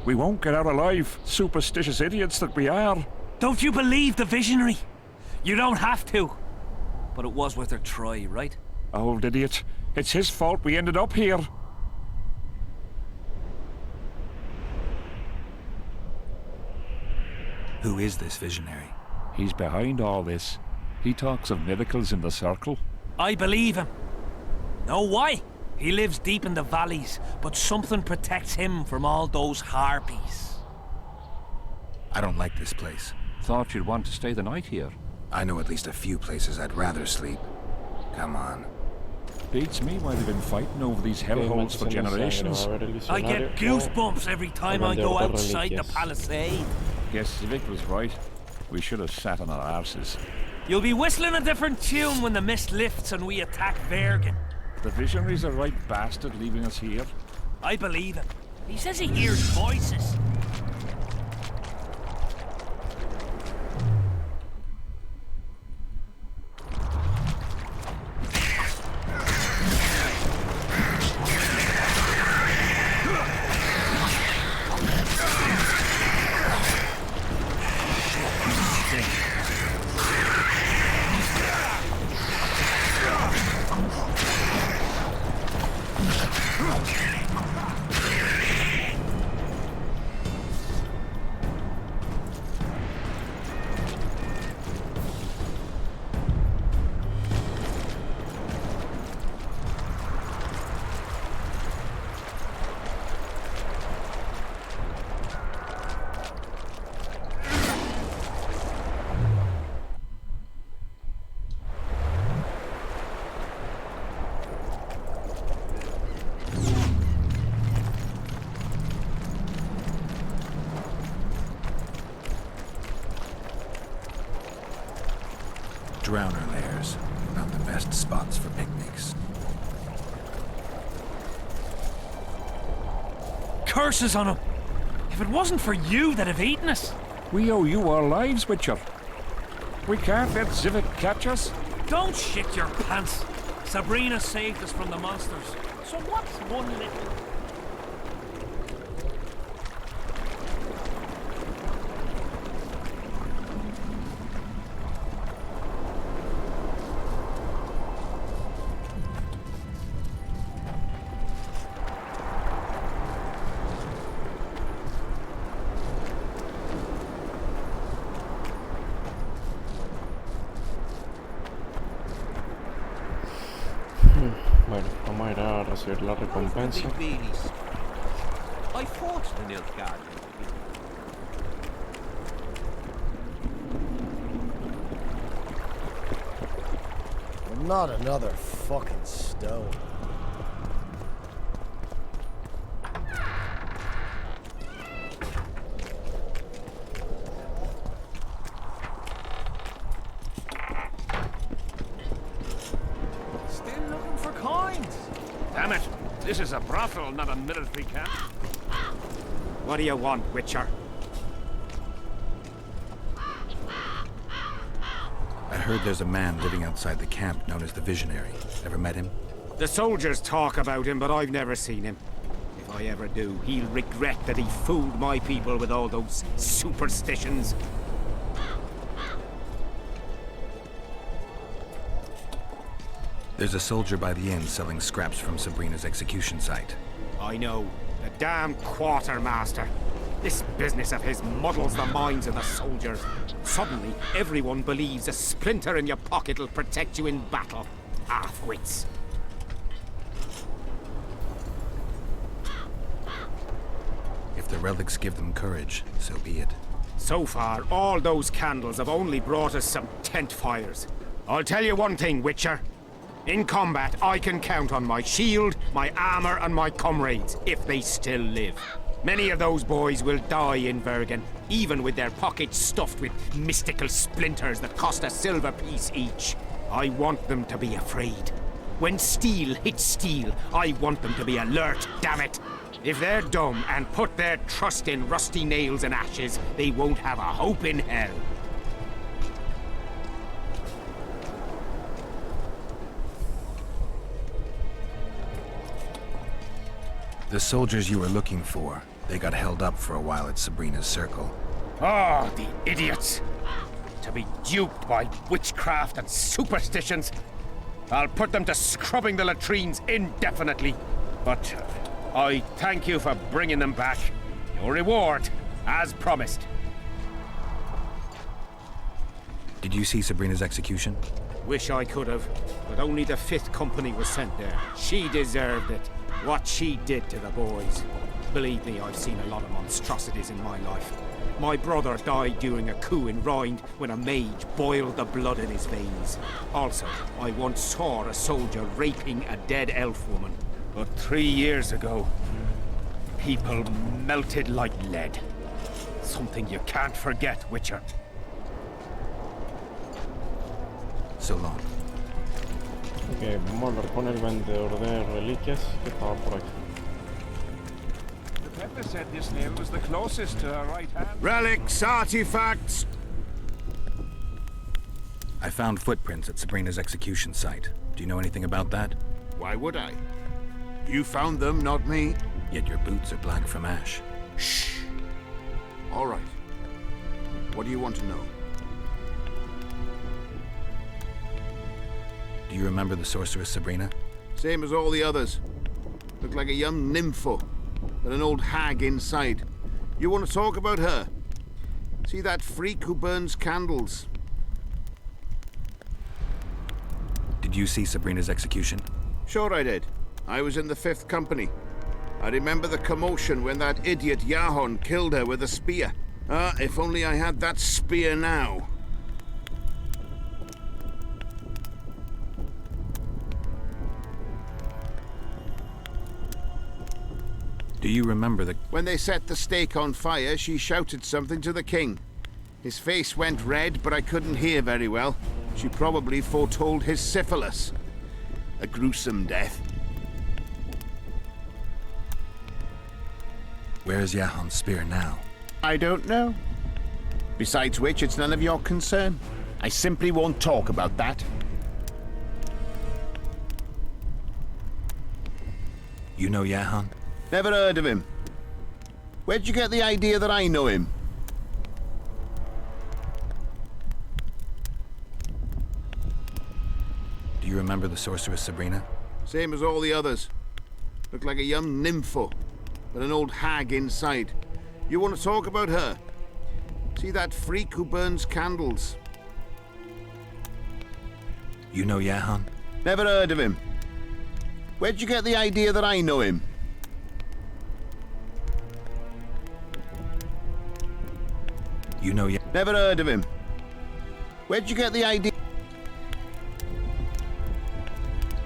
We won't get out alive, superstitious idiots that we are. Don't you believe the visionary? You don't have to. But it was worth a try, right? Old idiot. It's his fault we ended up here. Who is this visionary? He's behind all this. He talks of miracles in the circle. I believe him. Know why? He lives deep in the valleys, but something protects him from all those harpies. I don't like this place. Thought you'd want to stay the night here. I know at least a few places I'd rather sleep. Come on. Beats me why they've been fighting over these hellholes for generations. I get goosebumps every time I go outside the palisade. Guess Civic was right. We should have sat on our arses. You'll be whistling a different tune when the mist lifts and we attack Vergen. The visionary's a right bastard leaving us here. I believe him. He says he hears voices. Drowner lairs. Not the best spots for picnics. Curses on him! If it wasn't for you that have eaten us! We owe you our lives, Witcher. We can't let Civic catch us. Don't shit your pants. Sabrina saved us from the monsters. So what's one little... Bueno, vamos a ir a recibir la recompensa. I fought the Nilfgaard. Not another fucking stone. Still looking for coins. Damn it. This is a brothel, not a military camp. What do you want, Witcher? I heard there's a man living outside the camp known as the Visionary. Ever met him? The soldiers talk about him, but I've never seen him. If I ever do, he'll regret that he fooled my people with all those superstitions. There's a soldier by the inn selling scraps from Sabrina's execution site. I know. The damn quartermaster. This business of his muddles the minds of the soldiers. Suddenly, everyone believes a splinter in your pocket will protect you in battle. Half-wits. If the relics give them courage, so be it. So far, all those candles have only brought us some tent fires. I'll tell you one thing, Witcher. In combat, I can count on my shield, my armor, and my comrades, if they still live. Many of those boys will die in Bergen, even with their pockets stuffed with mystical splinters that cost a silver piece each. I want them to be afraid. When steel hits steel, I want them to be alert, damn it! If they're dumb and put their trust in rusty nails and ashes, they won't have a hope in hell. The soldiers you were looking for, they got held up for a while at Sabrina's circle. Oh, the idiots! To be duped by witchcraft and superstitions. I'll put them to scrubbing the latrines indefinitely. But I thank you for bringing them back. Your reward, as promised. Did you see Sabrina's execution? Wish I could have, but only the 5th Company was sent there. She deserved it. What she did to the boys. Believe me, I've seen a lot of monstrosities in my life. My brother died during a coup in Rhind when a mage boiled the blood in his veins. Also, I once saw a soldier raping a dead elf woman. But 3 years ago, people melted like lead. Something you can't forget, Witcher. So long. Ok, vamos a hablar con el vendedor de reliquias que estaba por aquí. The peddler said this nail was the closest to her right hand. Relics, artifacts. I found footprints at Sabrina's execution site. Do you know anything about that? Why would I? You found them, not me. Yet your boots are black from ash. Shh. All right. What do you want to know? Do you remember the sorceress Sabrina? Same as all the others. Looked like a young nympho, but an old hag inside. You want to talk about her? See that freak who burns candles? Did you see Sabrina's execution? Sure I did. I was in the 5th Company. I remember the commotion when that idiot Yahon killed her with a spear. Ah, if only I had that spear now. Do you remember the... When they set the stake on fire, she shouted something to the king. His face went red, but I couldn't hear very well. She probably foretold his syphilis. A gruesome death. Where's Yahon's spear now? I don't know. Besides which, it's none of your concern. I simply won't talk about that. You know Jahan? Never heard of him. Where'd you get the idea that I know him? Do you remember the sorceress Sabrina? Same as all the others. Looked like a young nympho, but an old hag inside. You want to talk about her? See that freak who burns candles? You know Jahan? Never heard of him. Where'd you get the idea that I know him? You know Never heard of him. Where'd you get the idea?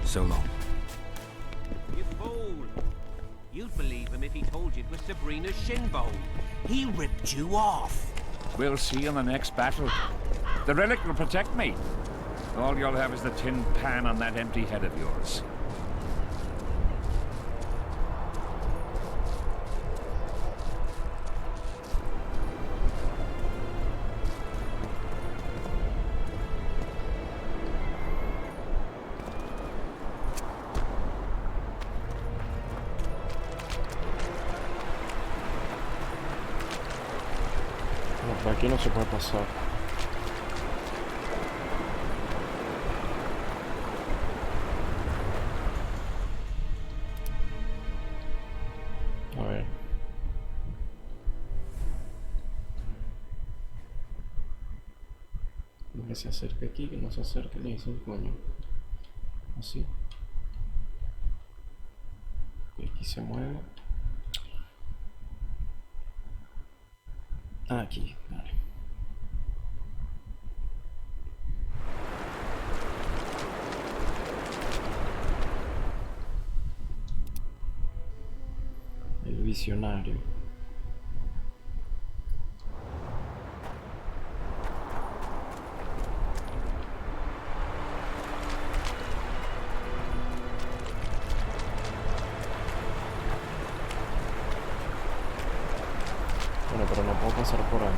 So long. You fool! You'd believe him if he told you it was Sabrina's shin bone. He ripped you off. We'll see in the next battle. The relic will protect me. All you'll have is the tin pan on that empty head of yours. Por aquí no se puede pasar. A ver. Que se acerque aquí, que no se acerque ni es un coño. Así. Y aquí se mueve. Aquí, vale. El visionario. Bueno, pero no puedo pasar por ahí.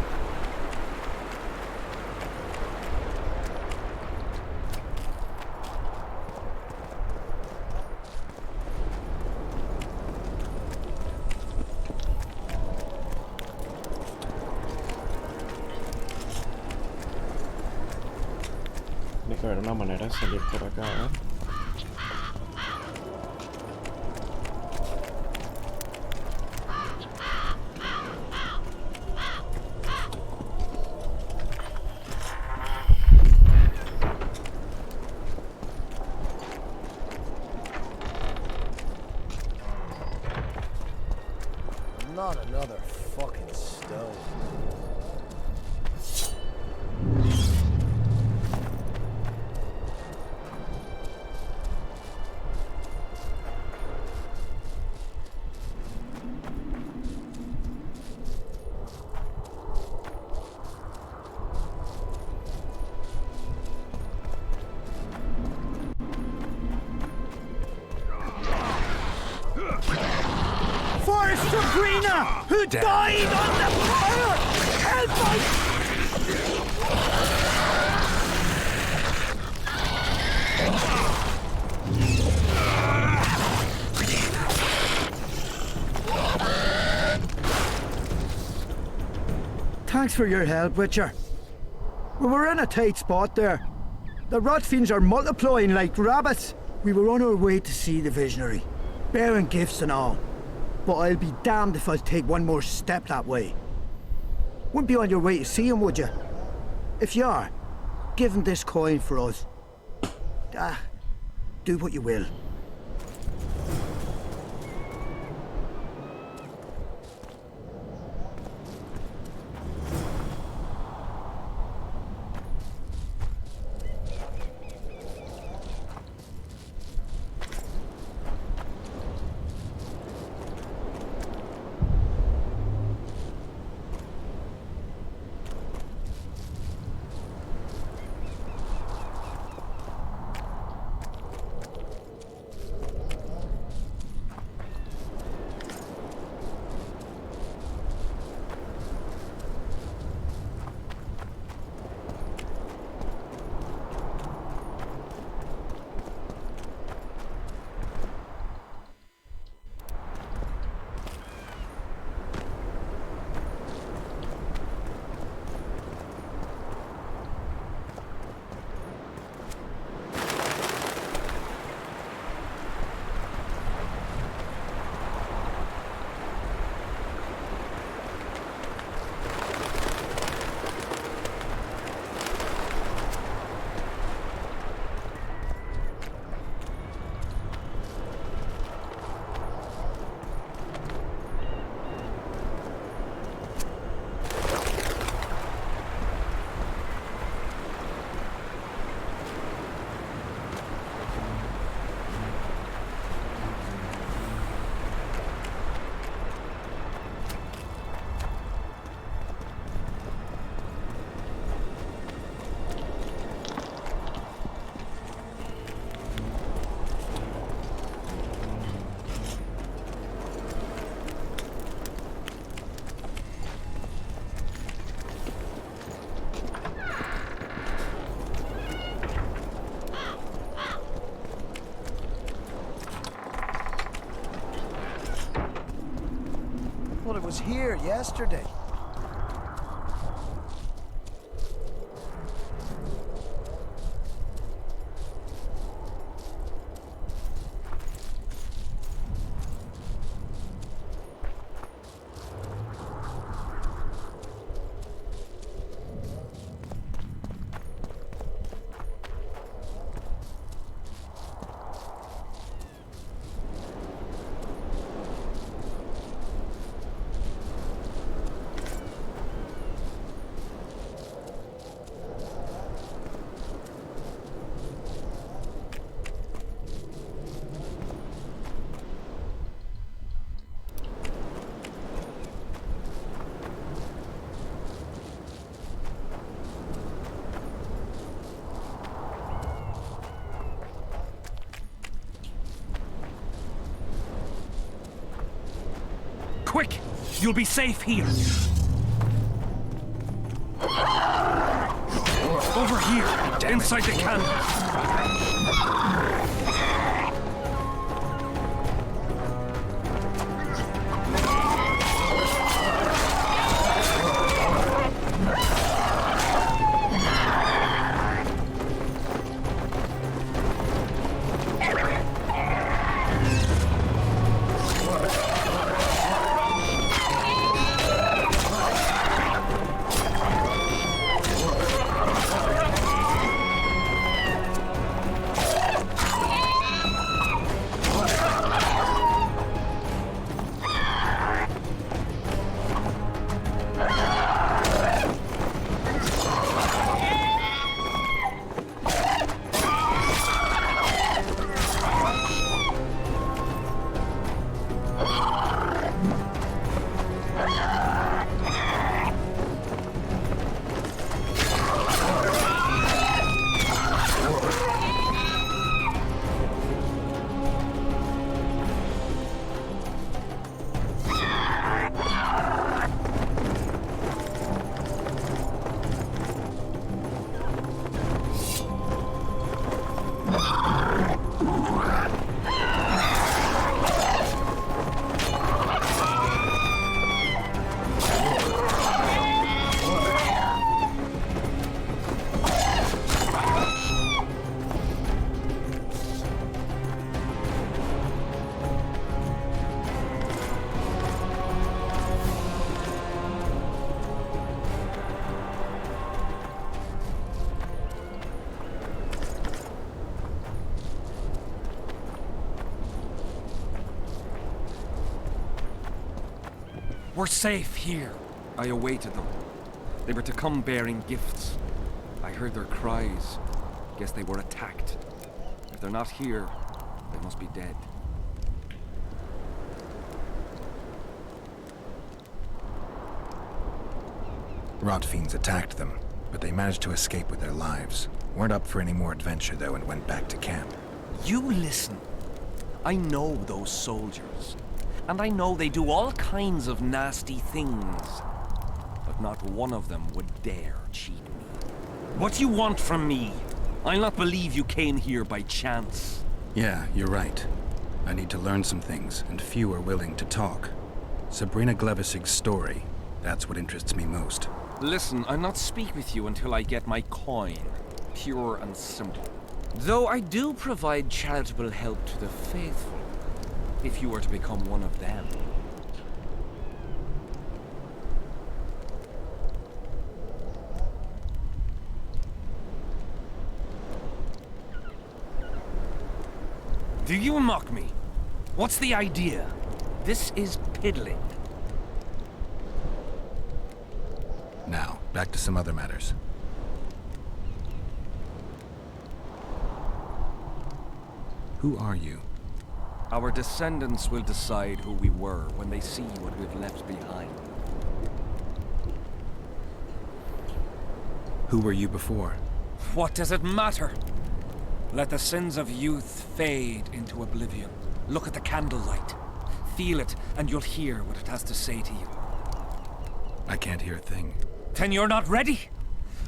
Tiene que haber una manera de salir por acá, ¿eh? Not another fucking stone. For Sabrina, who died on the fire! Help us! Thanks for your help, Witcher. We were in a tight spot there. The rot fiends are multiplying like rabbits. We were on our way to see the visionary, bearing gifts and all. But I'll be damned if I'll take one more step that way. Wouldn't be on your way to see him, would you? If you are, give him this coin for us. Do what you will. was here yesterday. Quick! You'll be safe here. Over here, inside the canal. We're safe here. I awaited them. They were to come bearing gifts. I heard their cries. Guess they were attacked. If they're not here, they must be dead. Rot fiends attacked them, but they managed to escape with their lives. Weren't up for any more adventure, though, and went back to camp. You listen. I know those soldiers. And I know they do all kinds of nasty things. But not one of them would dare cheat me. What do you want from me? I'll not believe you came here by chance. Yeah, you're right. I need to learn some things, and few are willing to talk. Sabrina Glevisig's story, that's what interests me most. Listen, I'll not speak with you until I get my coin. Pure and simple. Though I do provide charitable help to the faithful, if you were to become one of them. Do you mock me? What's the idea? This is piddling. Now, back to some other matters. Who are you? Our descendants will decide who we were when they see what we've left behind. Who were you before? What does it matter? Let the sins of youth fade into oblivion. Look at the candlelight. Feel it, and you'll hear what it has to say to you. I can't hear a thing. Then you're not ready.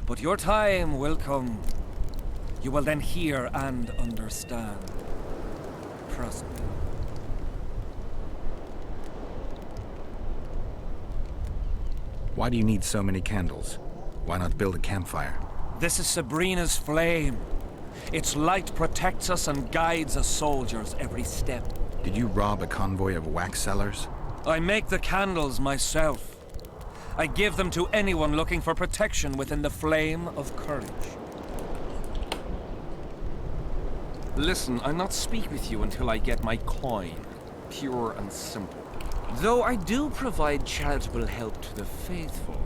But your time will come. You will then hear and understand. Trust me. Why do you need so many candles? Why not build a campfire? This is Sabrina's flame. Its light protects us and guides us soldiers every step. Did you rob a convoy of wax sellers? I make the candles myself. I give them to anyone looking for protection within the flame of courage. Listen, I'll not speak with you until I get my coin. Pure and simple. Though I do provide charitable help to the faithful,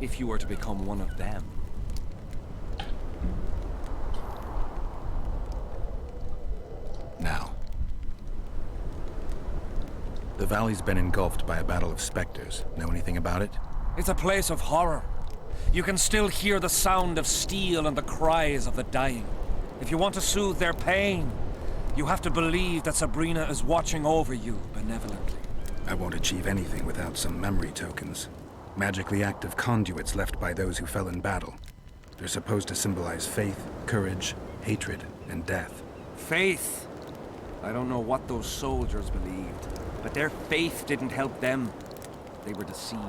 if you were to become one of them. Now. The valley's been engulfed by a battle of specters. Know anything about it? It's a place of horror. You can still hear the sound of steel and the cries of the dying. If you want to soothe their pain, you have to believe that Sabrina is watching over you benevolently. I won't achieve anything without some memory tokens. Magically active conduits left by those who fell in battle. They're supposed to symbolize faith, courage, hatred, and death. Faith? I don't know what those soldiers believed, but their faith didn't help them. They were deceived.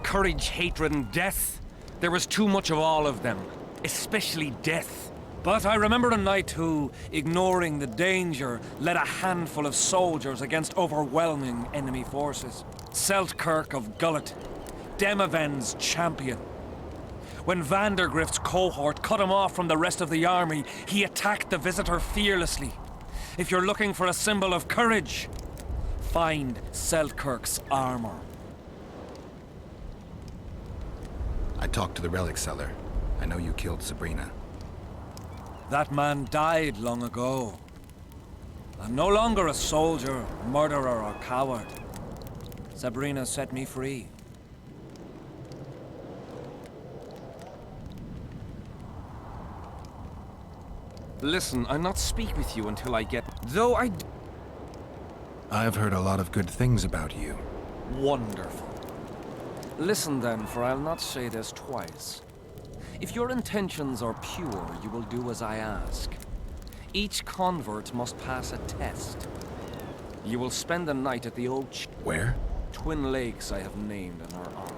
Courage, hatred, and death. There was too much of all of them, especially death. But I remember a knight who, ignoring the danger, led a handful of soldiers against overwhelming enemy forces. Seltkirk of Gullet, Demaven's champion. When Vandergrift's cohort cut him off from the rest of the army, he attacked the visitor fearlessly. If you're looking for a symbol of courage, find Seltkirk's armor. I talked to the relic seller. I know you killed Sabrina. That man died long ago. I'm no longer a soldier, murderer, or coward. Sabrina set me free. Listen, I'll not speak with you until I get... Though I've heard a lot of good things about you. Wonderful. Listen then, for I'll not say this twice. If your intentions are pure, you will do as I ask. Each convert must pass a test. You will spend the night at the old... Where? Twin Lakes I have named in her honor.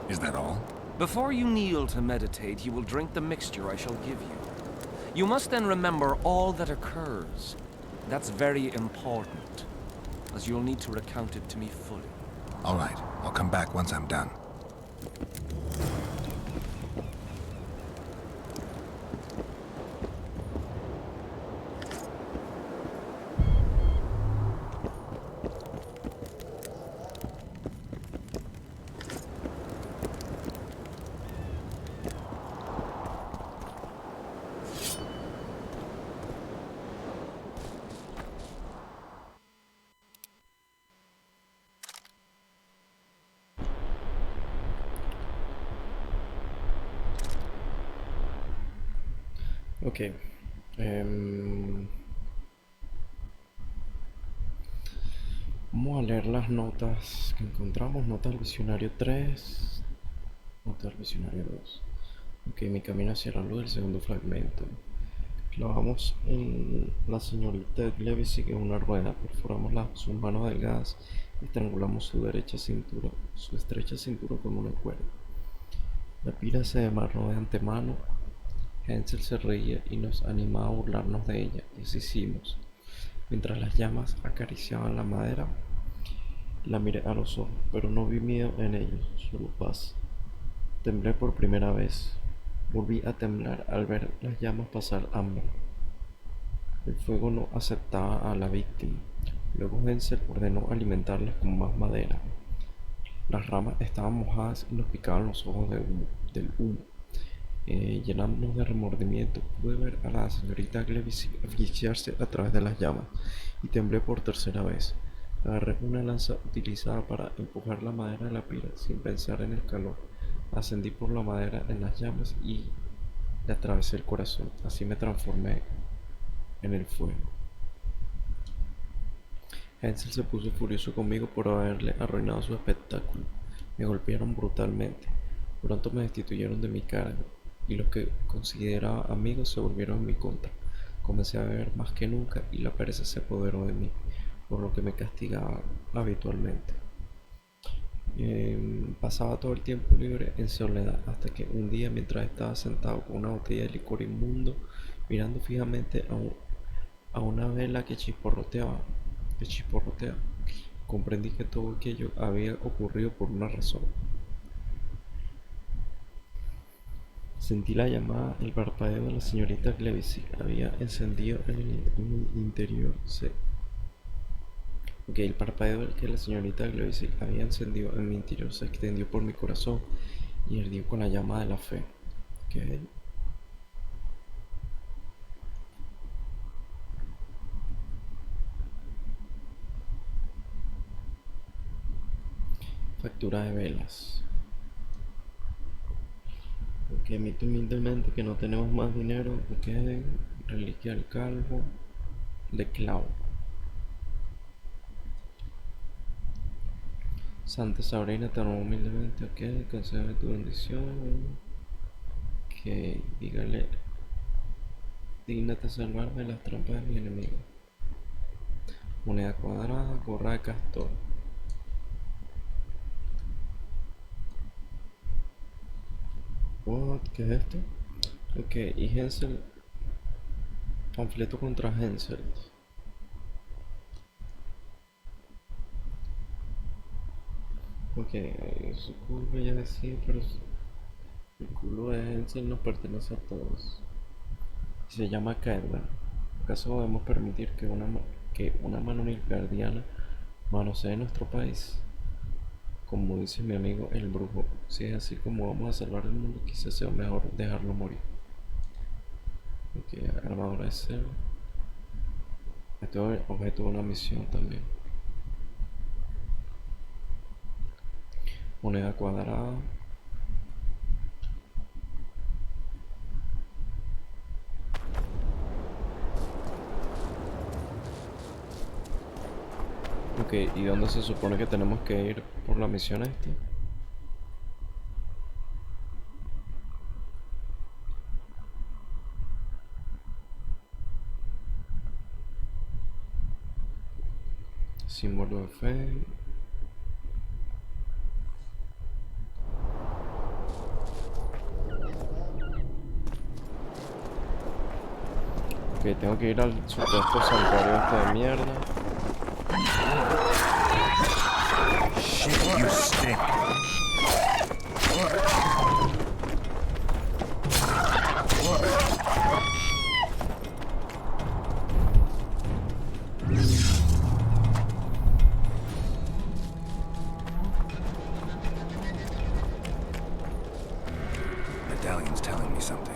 Is that all? Before you kneel to meditate, you will drink the mixture I shall give you. You must then remember all that occurs. That's very important, as you'll need to recount it to me fully. All right, I'll come back once I'm done. Ok. Vamos a leer las notas que encontramos. Nota del visionario 3. Nota del visionario 2. Ok, mi camino hacia la luz, el segundo fragmento. Clavamos en la señorita Glebe sigue una rueda. Perforamos sus manos delgadas y estrangulamos su estrecha cintura con una cuerda. La pira se demarró de antemano. Hansel se reía y nos animaba a burlarnos de ella, y así hicimos. Mientras las llamas acariciaban la madera, la miré a los ojos, pero no vi miedo en ellos, solo paz. Temblé por primera vez. Volví a temblar al ver las llamas pasar hambre. El fuego no aceptaba a la víctima. Luego Hansel ordenó alimentarlas con más madera. Las ramas estaban mojadas y nos picaban los ojos del humo. Llenándonos de remordimiento, pude ver a la señorita Glevis asfixiarse a través de las llamas y temblé por tercera vez. Agarré una lanza utilizada para empujar la madera de la pira sin pensar en el calor. Ascendí por la madera en las llamas y le atravesé el corazón. Así me transformé en el fuego. Hansel se puso furioso conmigo por haberle arruinado su espectáculo. Me golpearon brutalmente. Pronto me destituyeron de mi cargo y los que consideraba amigos se volvieron en mi contra. Comencé a beber más que nunca y la pereza se apoderó de mí, por lo que me castigaba habitualmente. Pasaba todo el tiempo libre en soledad hasta que un día, mientras estaba sentado con una botella de licor inmundo, mirando fijamente a una vela que chisporroteaba, comprendí que todo aquello había ocurrido por una razón. Sentí la llamada, el parpadeo de la señorita Glevisy había encendido en mi interior. El parpadeo que la señorita Glevisy había encendido en mi interior se extendió por mi corazón y ardió con la llama de la fe. Factura de velas. Admito humildemente que no tenemos más dinero. Reliquia del calvo. De clavo. Santa Sabrina, te amo humildemente. Concédeme tu bendición. Dígale. Dígnate salvarme de las trampas de mi enemigo. Moneda cuadrada, gorra de castor. ¿Qué es esto? Y Hensel. Panfleto contra Hensel. Su culo ya decía, pero el culo de Hensel nos pertenece a todos. Se llama Caedra. ¿Acaso debemos permitir que una mano nilfgaardiana manosee nuestro país? Como dice mi amigo el brujo, si es así como vamos a salvar el mundo, quizás sea mejor dejarlo morir. Armadura de cero. Este es objeto de una misión también. Moneda cuadrada. ¿Y dónde se supone que tenemos que ir por la misión esta? Símbolo de fe. Tengo que ir al supuesto santuario este de mierda. Shit, you stink. Medallion's telling me something.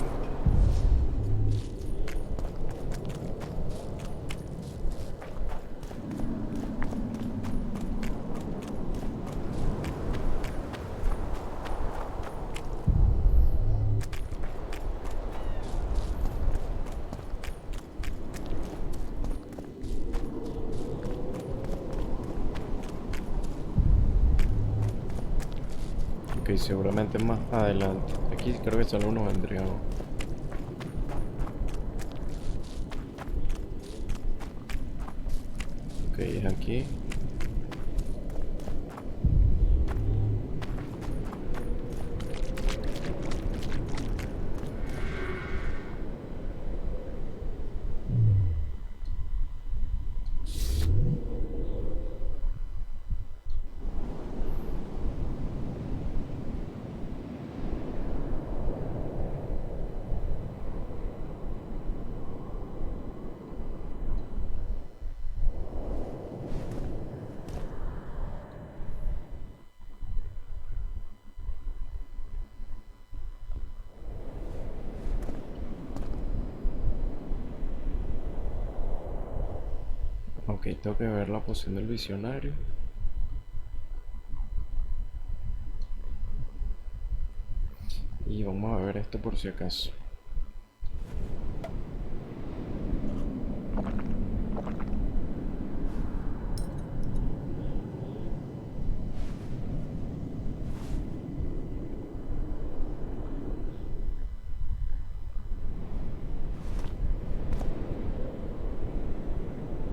Seguramente más adelante. Aquí creo que solo uno vendría. Es aquí. Tengo que ver la poción del visionario. Y vamos a ver esto por si acaso.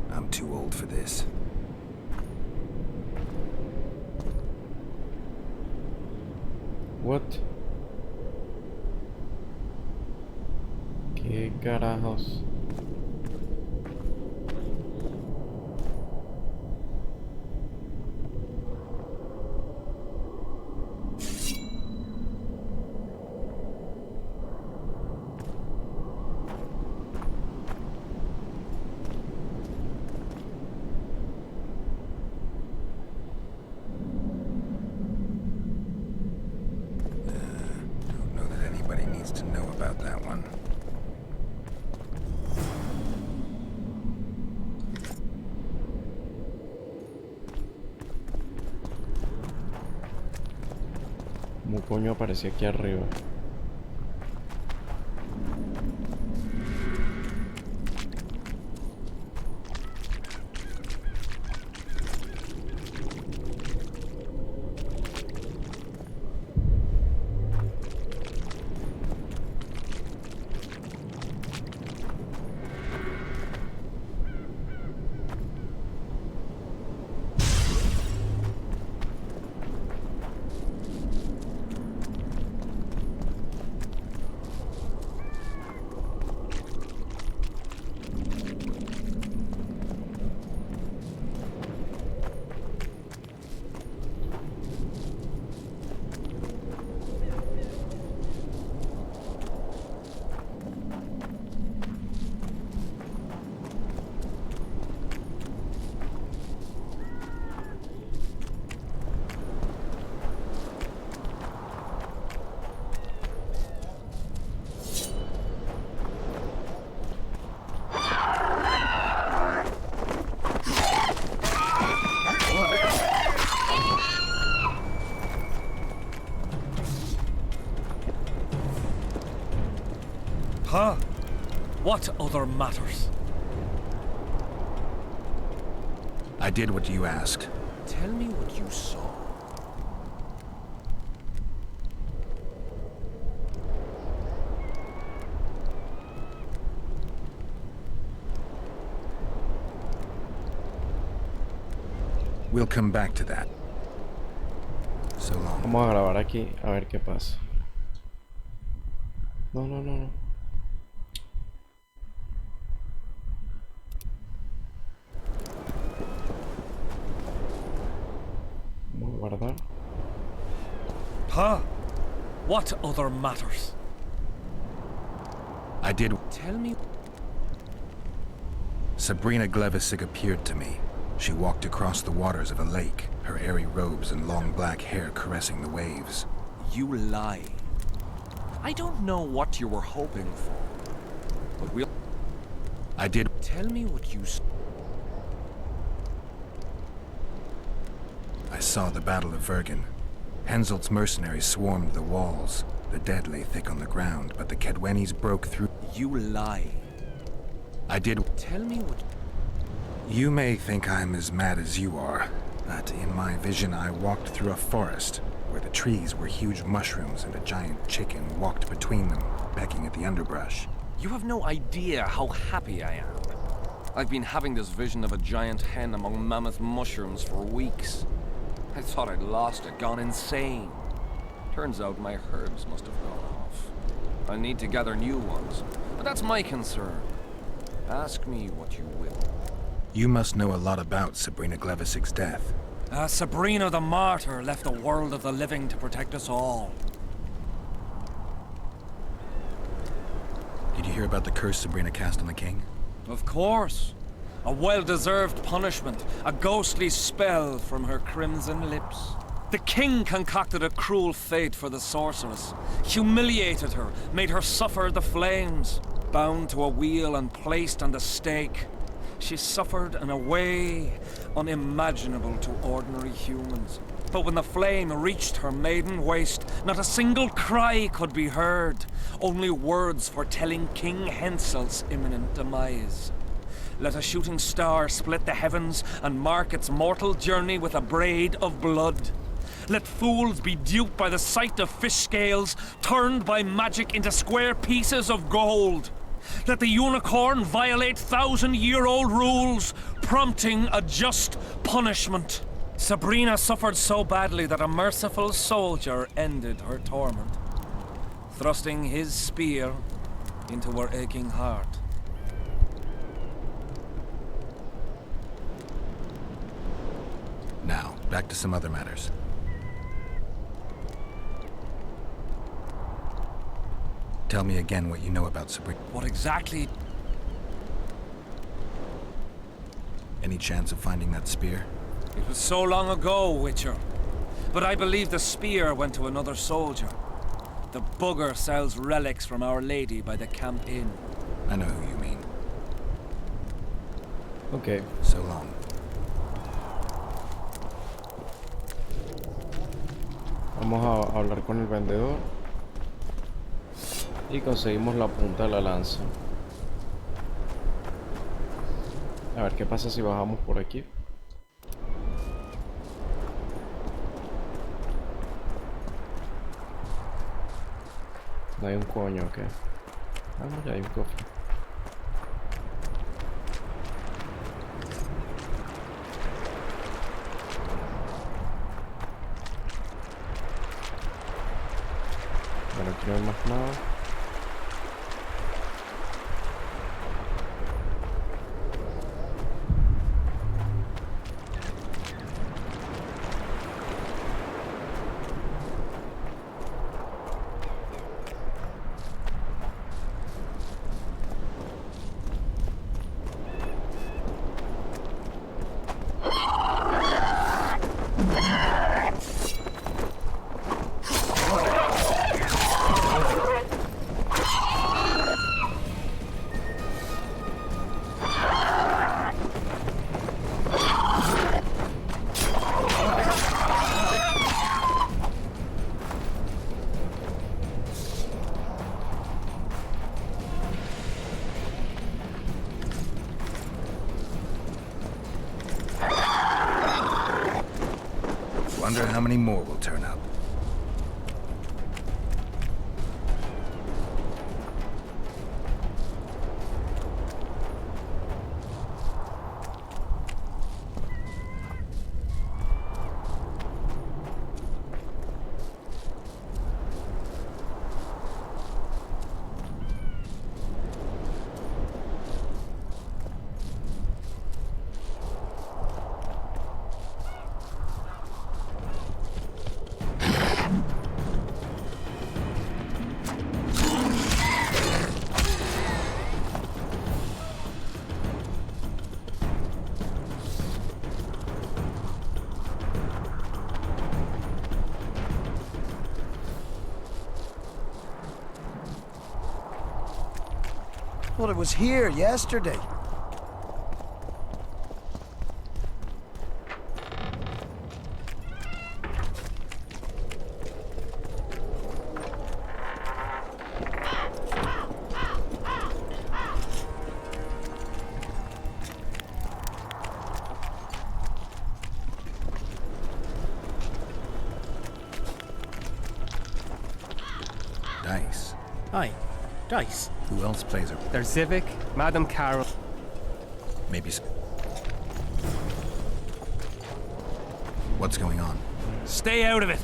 I'm too old for this. What? ¿Qué carajos? ¿Cómo coño apareció aquí arriba? Huh? What other matters? I did what you asked. Tell me what you saw. We'll come back to that. So long. Vamos a grabar aquí a ver qué pasa. No, no, no, no. Vamos a guardar. Huh? What other matters? I did. Tell me. Sabrina Glevissig appeared to me. She walked across the waters of a lake, her airy robes and long black hair caressing the waves. You lie. I don't know what you were hoping for, but we'll... I did. Tell me what you saw. I saw the Battle of Vergen. Henselt's mercenaries swarmed the walls. The dead lay thick on the ground, but the Kedwenis broke through. You lie. I did. Tell me what... You may think I'm as mad as you are, but in my vision I walked through a forest, where the trees were huge mushrooms and a giant chicken walked between them, pecking at the underbrush. You have no idea how happy I am. I've been having this vision of a giant hen among mammoth mushrooms for weeks. I thought I'd lost it, gone insane. Turns out my herbs must have gone off. I need to gather new ones, but that's my concern. Ask me what you will. You must know a lot about Sabrina Glevissig's death. Sabrina the Martyr left the world of the living to protect us all. Did you hear about the curse Sabrina cast on the king? Of course. A well-deserved punishment, a ghostly spell from her crimson lips. The king concocted a cruel fate for the sorceress, humiliated her, made her suffer the flames, bound to a wheel and placed on the stake. She suffered in a way unimaginable to ordinary humans. But when the flame reached her maiden waist, not a single cry could be heard, only words foretelling King Henselt's imminent demise. Let a shooting star split the heavens and mark its mortal journey with a braid of blood. Let fools be duped by the sight of fish scales, turned by magic into square pieces of gold. Let the unicorn violate 1,000-year-old rules, prompting a just punishment. Sabrina suffered so badly that a merciful soldier ended her torment, thrusting his spear into her aching heart. Now, back to some other matters. Tell me again what you know about Sabrina. What exactly? Any chance of finding that spear? It was so long ago, Witcher. But I believe the spear went to another soldier. The bugger sells relics from Our Lady by the Camp Inn. I know who you mean. Ok. So long. Vamos a hablar con el vendedor. Y conseguimos la punta de la lanza. A ver qué pasa si bajamos por aquí. No hay un coño, ok. Ah, ya hay un cofre. Bueno, aquí no hay más nada. Wonder how many more will turn up. Well, it was here yesterday. Dice. Aye, dice. Who else plays it? There's Civic, Madame Carol. Maybe. What's going on? Stay out of it.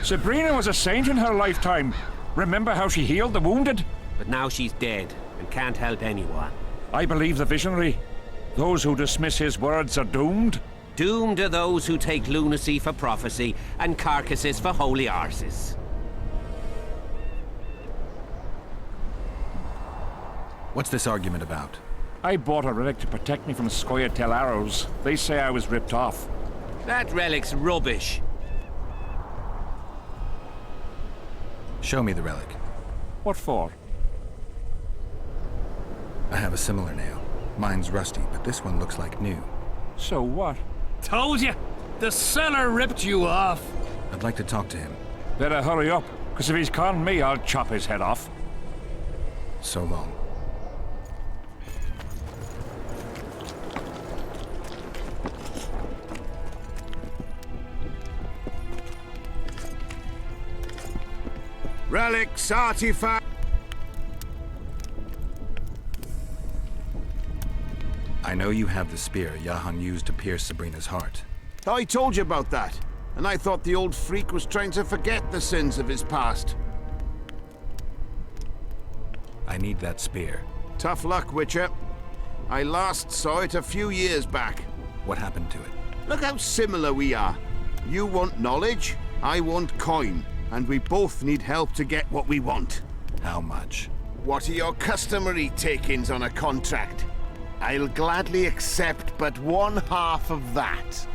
Sabrina was a saint in her lifetime. Remember how she healed the wounded? But now she's dead and can't help anyone. I believe the visionary. Those who dismiss his words are doomed. Doomed are those who take lunacy for prophecy and carcasses for holy arses. What's this argument about? I bought a relic to protect me from Scoia'tael arrows. They say I was ripped off. That relic's rubbish. Show me the relic. What for? I have a similar nail. Mine's rusty, but this one looks like new. So what? Told you! The seller ripped you off! I'd like to talk to him. Better hurry up, because if he's conned me, I'll chop his head off. So long. Relics, artifact. I know you have the spear Jahan used to pierce Sabrina's heart. I told you about that, and I thought the old freak was trying to forget the sins of his past. I need that spear. Tough luck, Witcher. I last saw it a few years back. What happened to it? Look how similar we are. You want knowledge, I want coin, and we both need help to get what we want. How much? What are your customary takings on a contract? I'll gladly accept but 1/2 of that.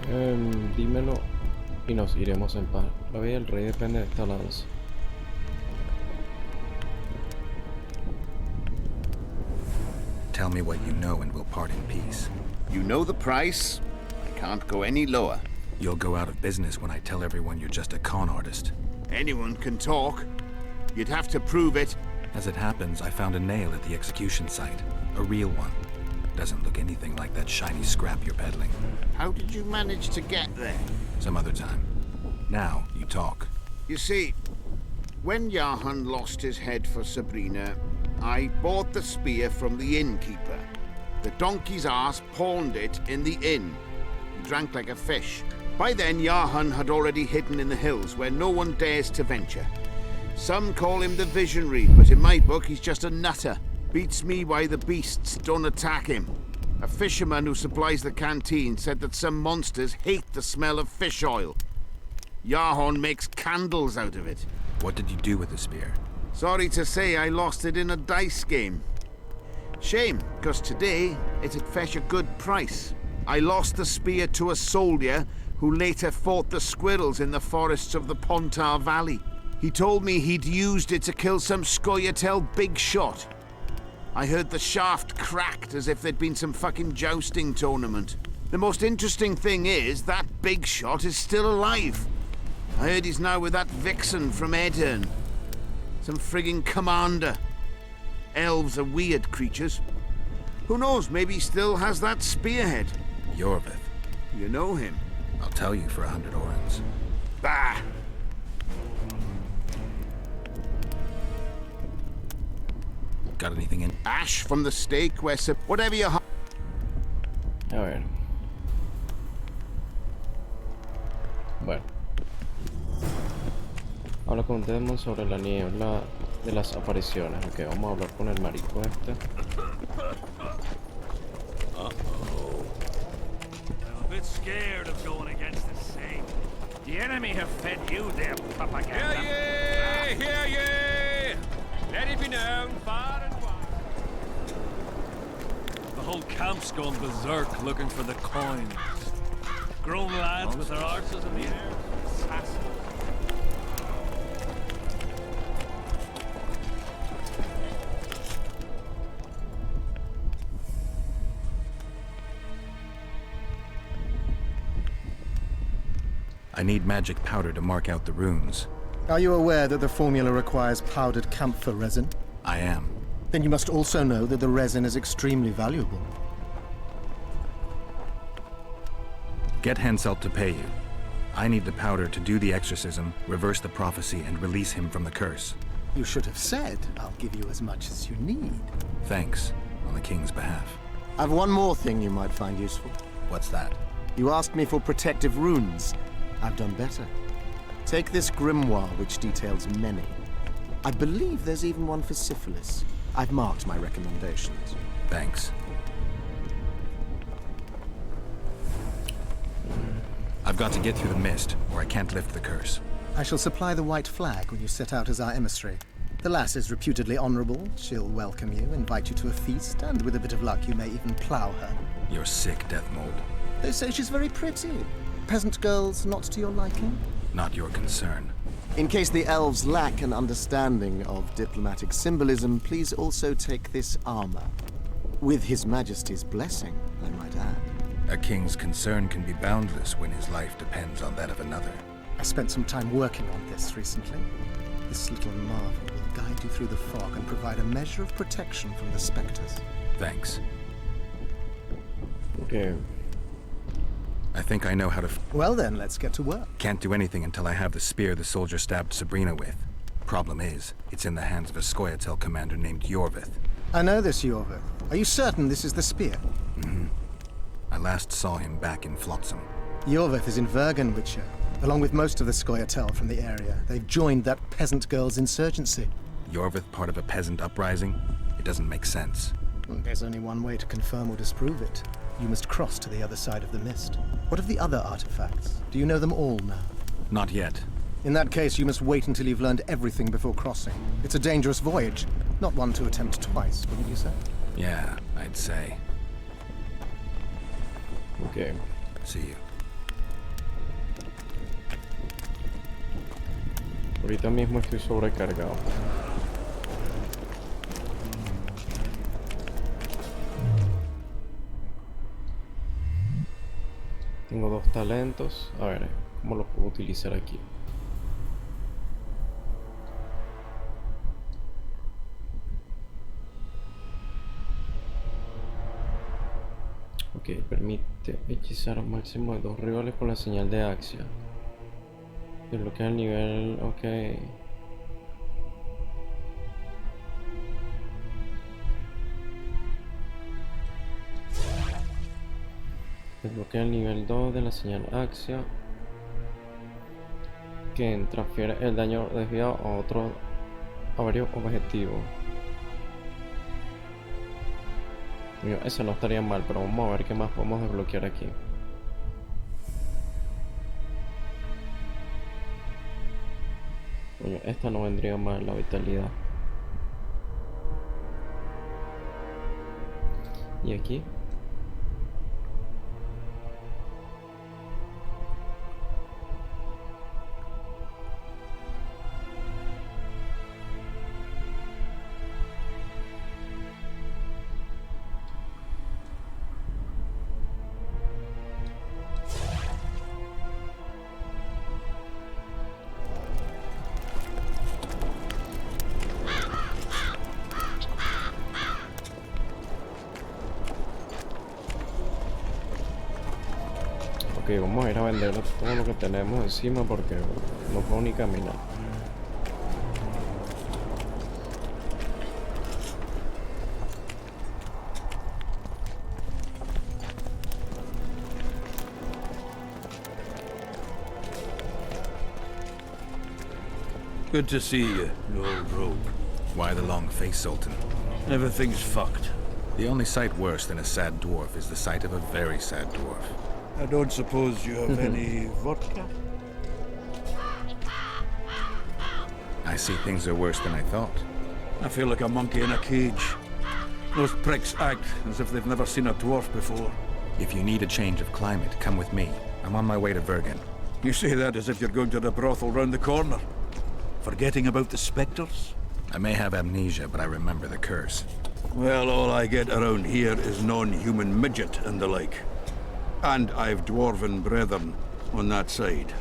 Dímelo y nos iremos en paz. La vida del rey depende de esta lanza. Tell me what you know and we'll part in peace. You know the price? I can't go any lower. You'll go out of business when I tell everyone you're just a con artist. Anyone can talk. You'd have to prove it. As it happens, I found a nail at the execution site. A real one. Doesn't look anything like that shiny scrap you're peddling. How did you manage to get there? Some other time. Now, you talk. You see, when Jahan lost his head for Sabrina, I bought the spear from the innkeeper. The donkey's ass pawned it in the inn. He drank like a fish. By then, Jahan had already hidden in the hills where no one dares to venture. Some call him the Visionary, but in my book, he's just a nutter. Beats me why the beasts don't attack him. A fisherman who supplies the canteen said that some monsters hate the smell of fish oil. Jahan makes candles out of it. What did you do with the spear? Sorry to say I lost it in a dice game. Shame, because today it'd fetch a good price. I lost the spear to a soldier who later fought the squirrels in the forests of the Pontar Valley. He told me he'd used it to kill some Scoia'tael big shot. I heard the shaft cracked as if there'd been some fucking jousting tournament. The most interesting thing is that big shot is still alive. I heard he's now with that vixen from Odrin. Some frigging commander. Elves are weird creatures. Who knows, maybe he still has that spearhead. Yorvith. You know him? I'll tell you for 100 orens. Bah! Got anything in? Ash from the stake where whatever you... A ver. Bueno. Habla con Demon sobre la niebla de las apariciones. Ok, vamos a hablar con el marico este. I'm a bit scared of going against the same. The enemy have fed you their propaganda. Hear ye! Hear ye! Let it be known far and wide. The whole camp's gone berserk looking for the coins. Grown lads with their arses in the air. Assassins. I need magic powder to mark out the runes. Are you aware that the formula requires powdered camphor resin? I am. Then you must also know that the resin is extremely valuable. Get Henselt to pay you. I need the powder to do the exorcism, reverse the prophecy, and release him from the curse. You should have said, I'll give you as much as you need. Thanks, on the king's behalf. I've one more thing you might find useful. What's that? You asked me for protective runes. I've done better. Take this grimoire, which details many. I believe there's even one for syphilis. I've marked my recommendations. Thanks. I've got to get through the mist, or I can't lift the curse. I shall supply the white flag when you set out as our emissary. The lass is reputedly honorable. She'll welcome you, invite you to a feast, and with a bit of luck, you may even plow her. You're sick, Death Mold. They say she's very pretty. Peasant girls not to your liking? Not your concern. In case the elves lack an understanding of diplomatic symbolism, please also take this armor. With His Majesty's blessing, I might add. A king's concern can be boundless when his life depends on that of another. I spent some time working on this recently. This little marvel will guide you through the fog and provide a measure of protection from the specters. Thanks. Okay. I think I know how to... Well then, let's get to work. Can't do anything until I have the spear the soldier stabbed Sabrina with. Problem is, it's in the hands of a Scoia'tael commander named Yorvith. I know this, Yorvith. Are you certain this is the spear? Mm-hmm. I last saw him back in Flotsam. Jorveth is in Vergen, Witcher, along with most of the Scoia'tael from the area. They've joined that peasant girl's insurgency. Jorveth part of a peasant uprising? It doesn't make sense. There's only one way to confirm or disprove it. You must cross to the other side of the mist. What of the other artifacts? Do you know them all now? Not yet. In that case, you must wait until you've learned everything before crossing. It's a dangerous voyage, not one to attempt twice, wouldn't you say? Yeah, I'd say. Okay. See you. Ahorita mismo estoy sobrecargado. Tengo 2 talentos. A ver, ¿cómo los puedo utilizar aquí? Ok, permite hechizar un máximo de 2 rivales con la señal de Axia. Desbloquea el nivel... ok. Desbloquea el nivel 2 de la señal Axia, que transfiere el daño desviado a varios objetivos. Eso no estaría mal, pero vamos a ver qué más podemos desbloquear aquí. Coño, esta no vendría mal, la vitalidad. Y aquí. Ok, vamos a ir a vender todo lo que tenemos encima porque no puedo ni caminar. Good to see you, you old rogue. Why the long face, Sultan? Everything's fucked. The only sight worse than a sad dwarf is the sight of a very sad dwarf. I don't suppose you have any vodka? I see things are worse than I thought. I feel like a monkey in a cage. Those pricks act as if they've never seen a dwarf before. If you need a change of climate, come with me. I'm on my way to Vergen. You say that as if you're going to the brothel round the corner. Forgetting about the spectres? I may have amnesia, but I remember the curse. Well, all I get around here is non-human midget and the like. And I've dwarven brethren on that side.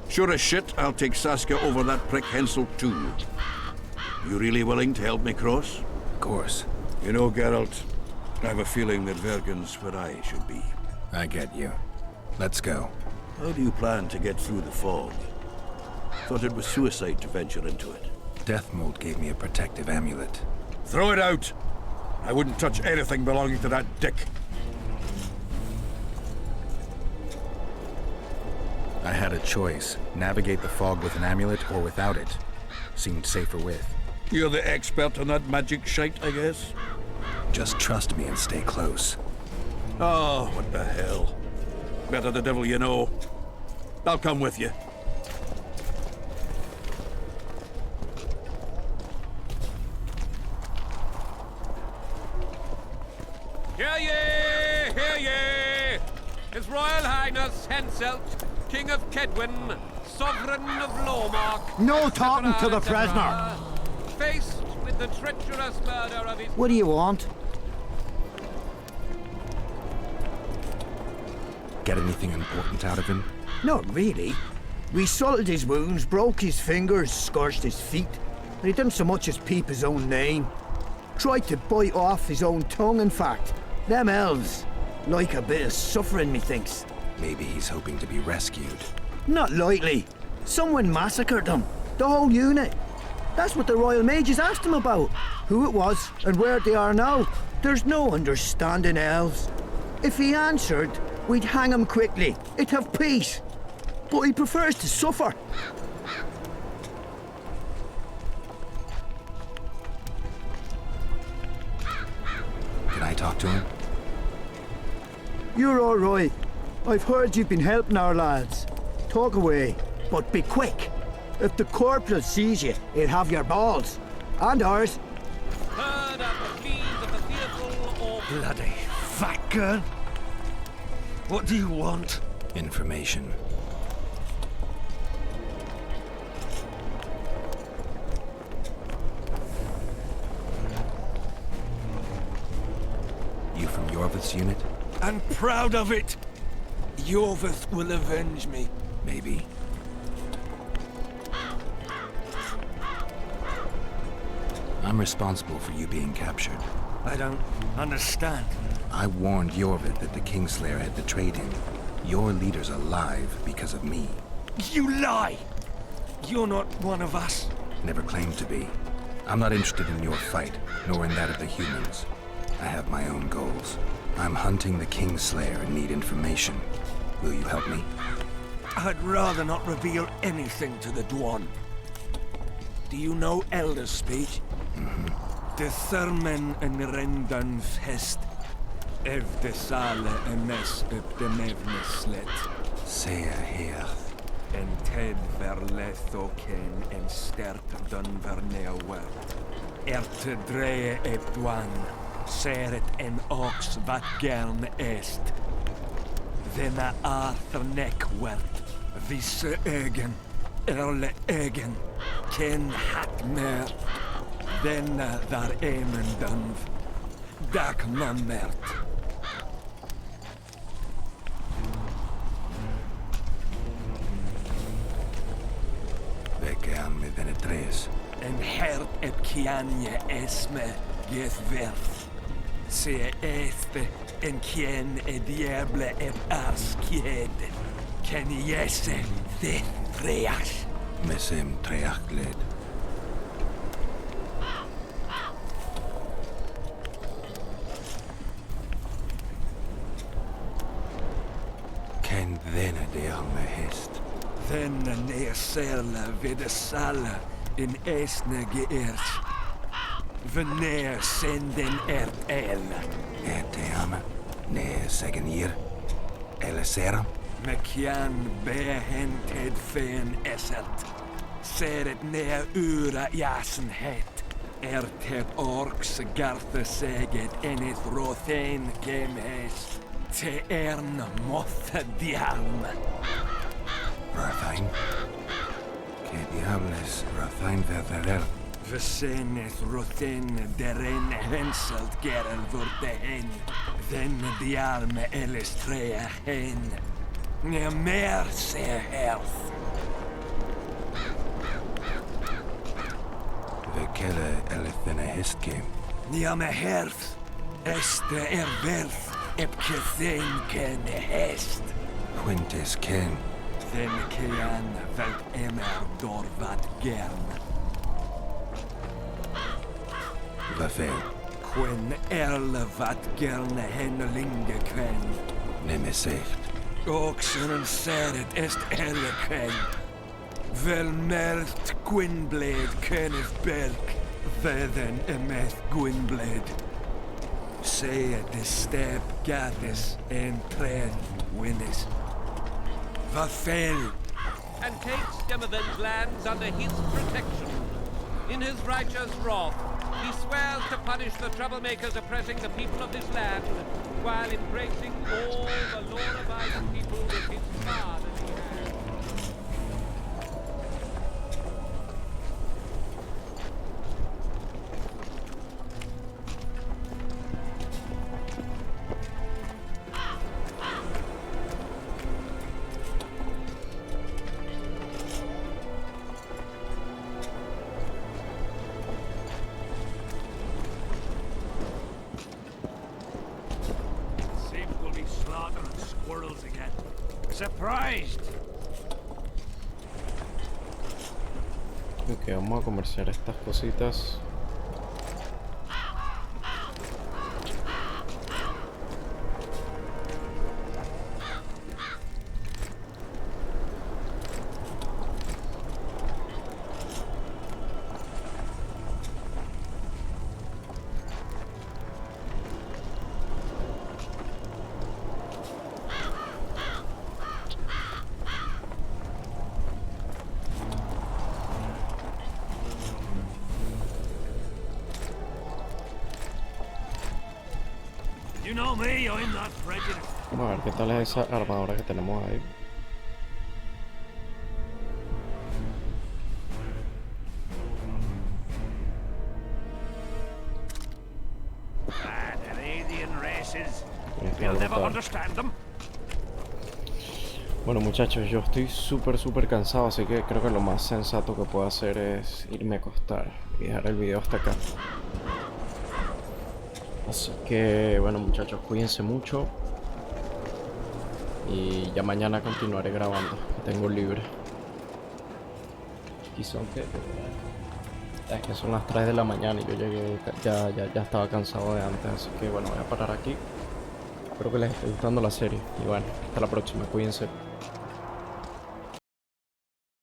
Sure as shit, I'll take Saskia over that prick Hensel too. You really willing to help me cross? Of course. You know, Geralt, I have a feeling that Vergen's where I should be. I get you. Let's go. How do you plan to get through the fog? Thought it was suicide to venture into it. Death Mold gave me a protective amulet. Throw it out! I wouldn't touch anything belonging to that dick. I had a choice. Navigate the fog with an amulet or without it. Seemed safer with. You're the expert on that magic shite, I guess? Just trust me and stay close. Oh, what the hell. Better the devil you know. I'll come with you. Hear ye! Hear ye! His Royal Highness Henselt, King of Kedwin, Sovereign of Lowmark. No talking to the prisoner. Faced with the treacherous murder of his... What do you want? Get anything important out of him? Not really. We salted his wounds, broke his fingers, scorched his feet. But he didn't so much as peep his own name. Tried to bite off his own tongue, in fact. Them elves like a bit of suffering, methinks. Maybe he's hoping to be rescued. Not likely. Someone massacred them. The whole unit. That's what the Royal Mages asked him about. Who it was and where they are now. There's no understanding elves. If he answered, we'd hang him quickly. It'd have peace. But he prefers to suffer. Can I talk to him? You're all right. I've heard you've been helping our lads. Talk away, but be quick. If the corporal sees you, he'll have your balls. And ours. Heard of the pleas of the fearful or... Bloody fat girl. What do you want? Information. You from Yorvith's unit? I'm proud of it. Yorvith will avenge me. Maybe. I'm responsible for you being captured. I don't understand. I warned Yorvith that the Kingslayer had betrayed him. Your leader's alive because of me. You lie! You're not one of us. Never claimed to be. I'm not interested in your fight, nor in that of the humans. I have my own goals. I'm hunting the Kingslayer and need information. Will you help me? I'd rather not reveal anything to the Dwan. Do you know Elder speech? De thermen en rendan fest. Ev de sale emes up de mevne slet. Sea her. En ted verletho ken en sterk dun vernea wel. Erte dreie ep dwan. Seret en ox vat gern est. Denna Arthur nek wert. Visse egen. Erle egen. Ken hat mer. Denna dar emen dunv. Dak mammert. Vekean me venetres. En hert ep kianje esme ges verf. Se este en quien e diable ep ars kied. Ken jese de treas. Mesem treachled. Ken vena de alme hest. Vena ne sela vid sala in esne geers. Veneer senden el. Teame. Ne seguir. Eleseram. Mekian behented fen eset. Seret ne ura jasenhet. Ertet orks garthe seget enith rothen kemes. Te ern mothe dialm. Rathain. Que diables Rathain verderel. Veseneth rothen deren henselt gerel vurde hen. Den dialme elestrea hen. Ne mer se health. Vekele elethene hestgame. Niame health. Este verth. Ep kethen ken hest. Quintes ken. Den kean velt emer dorvat gern. Vafel. Quen erle vat gern henlinge kven. Nemesecht. Oxen seret est elle ken. Vel melft Gwynblade Kenneth Belk. Vedden emeth Gwynblade. Say the step gathers and tread winners. Vafel. And takes Demoven's lands under his protection. In his righteous wrath, he swears to punish the troublemakers oppressing the people of this land, while embracing all the law-abiding people with his fatherly hand. Surprised. Ok, vamos a comerciar estas cositas. know me, I'm not prejudiced. Vamos a ver qué tal es esa armadura que tenemos ahí. The alien races. Está You'll never brutal. understand them. Bueno muchachos, yo estoy súper cansado, así que creo que lo más sensato que puedo hacer es irme a acostar y dejar el video hasta acá. Así que bueno muchachos, cuídense mucho y ya mañana continuaré grabando, que tengo libre. Y son que es que son las 3 de la mañana y yo llegué, ya estaba cansado de antes, así que bueno, voy a parar aquí. Espero que les esté gustando la serie y bueno, hasta la próxima, cuídense.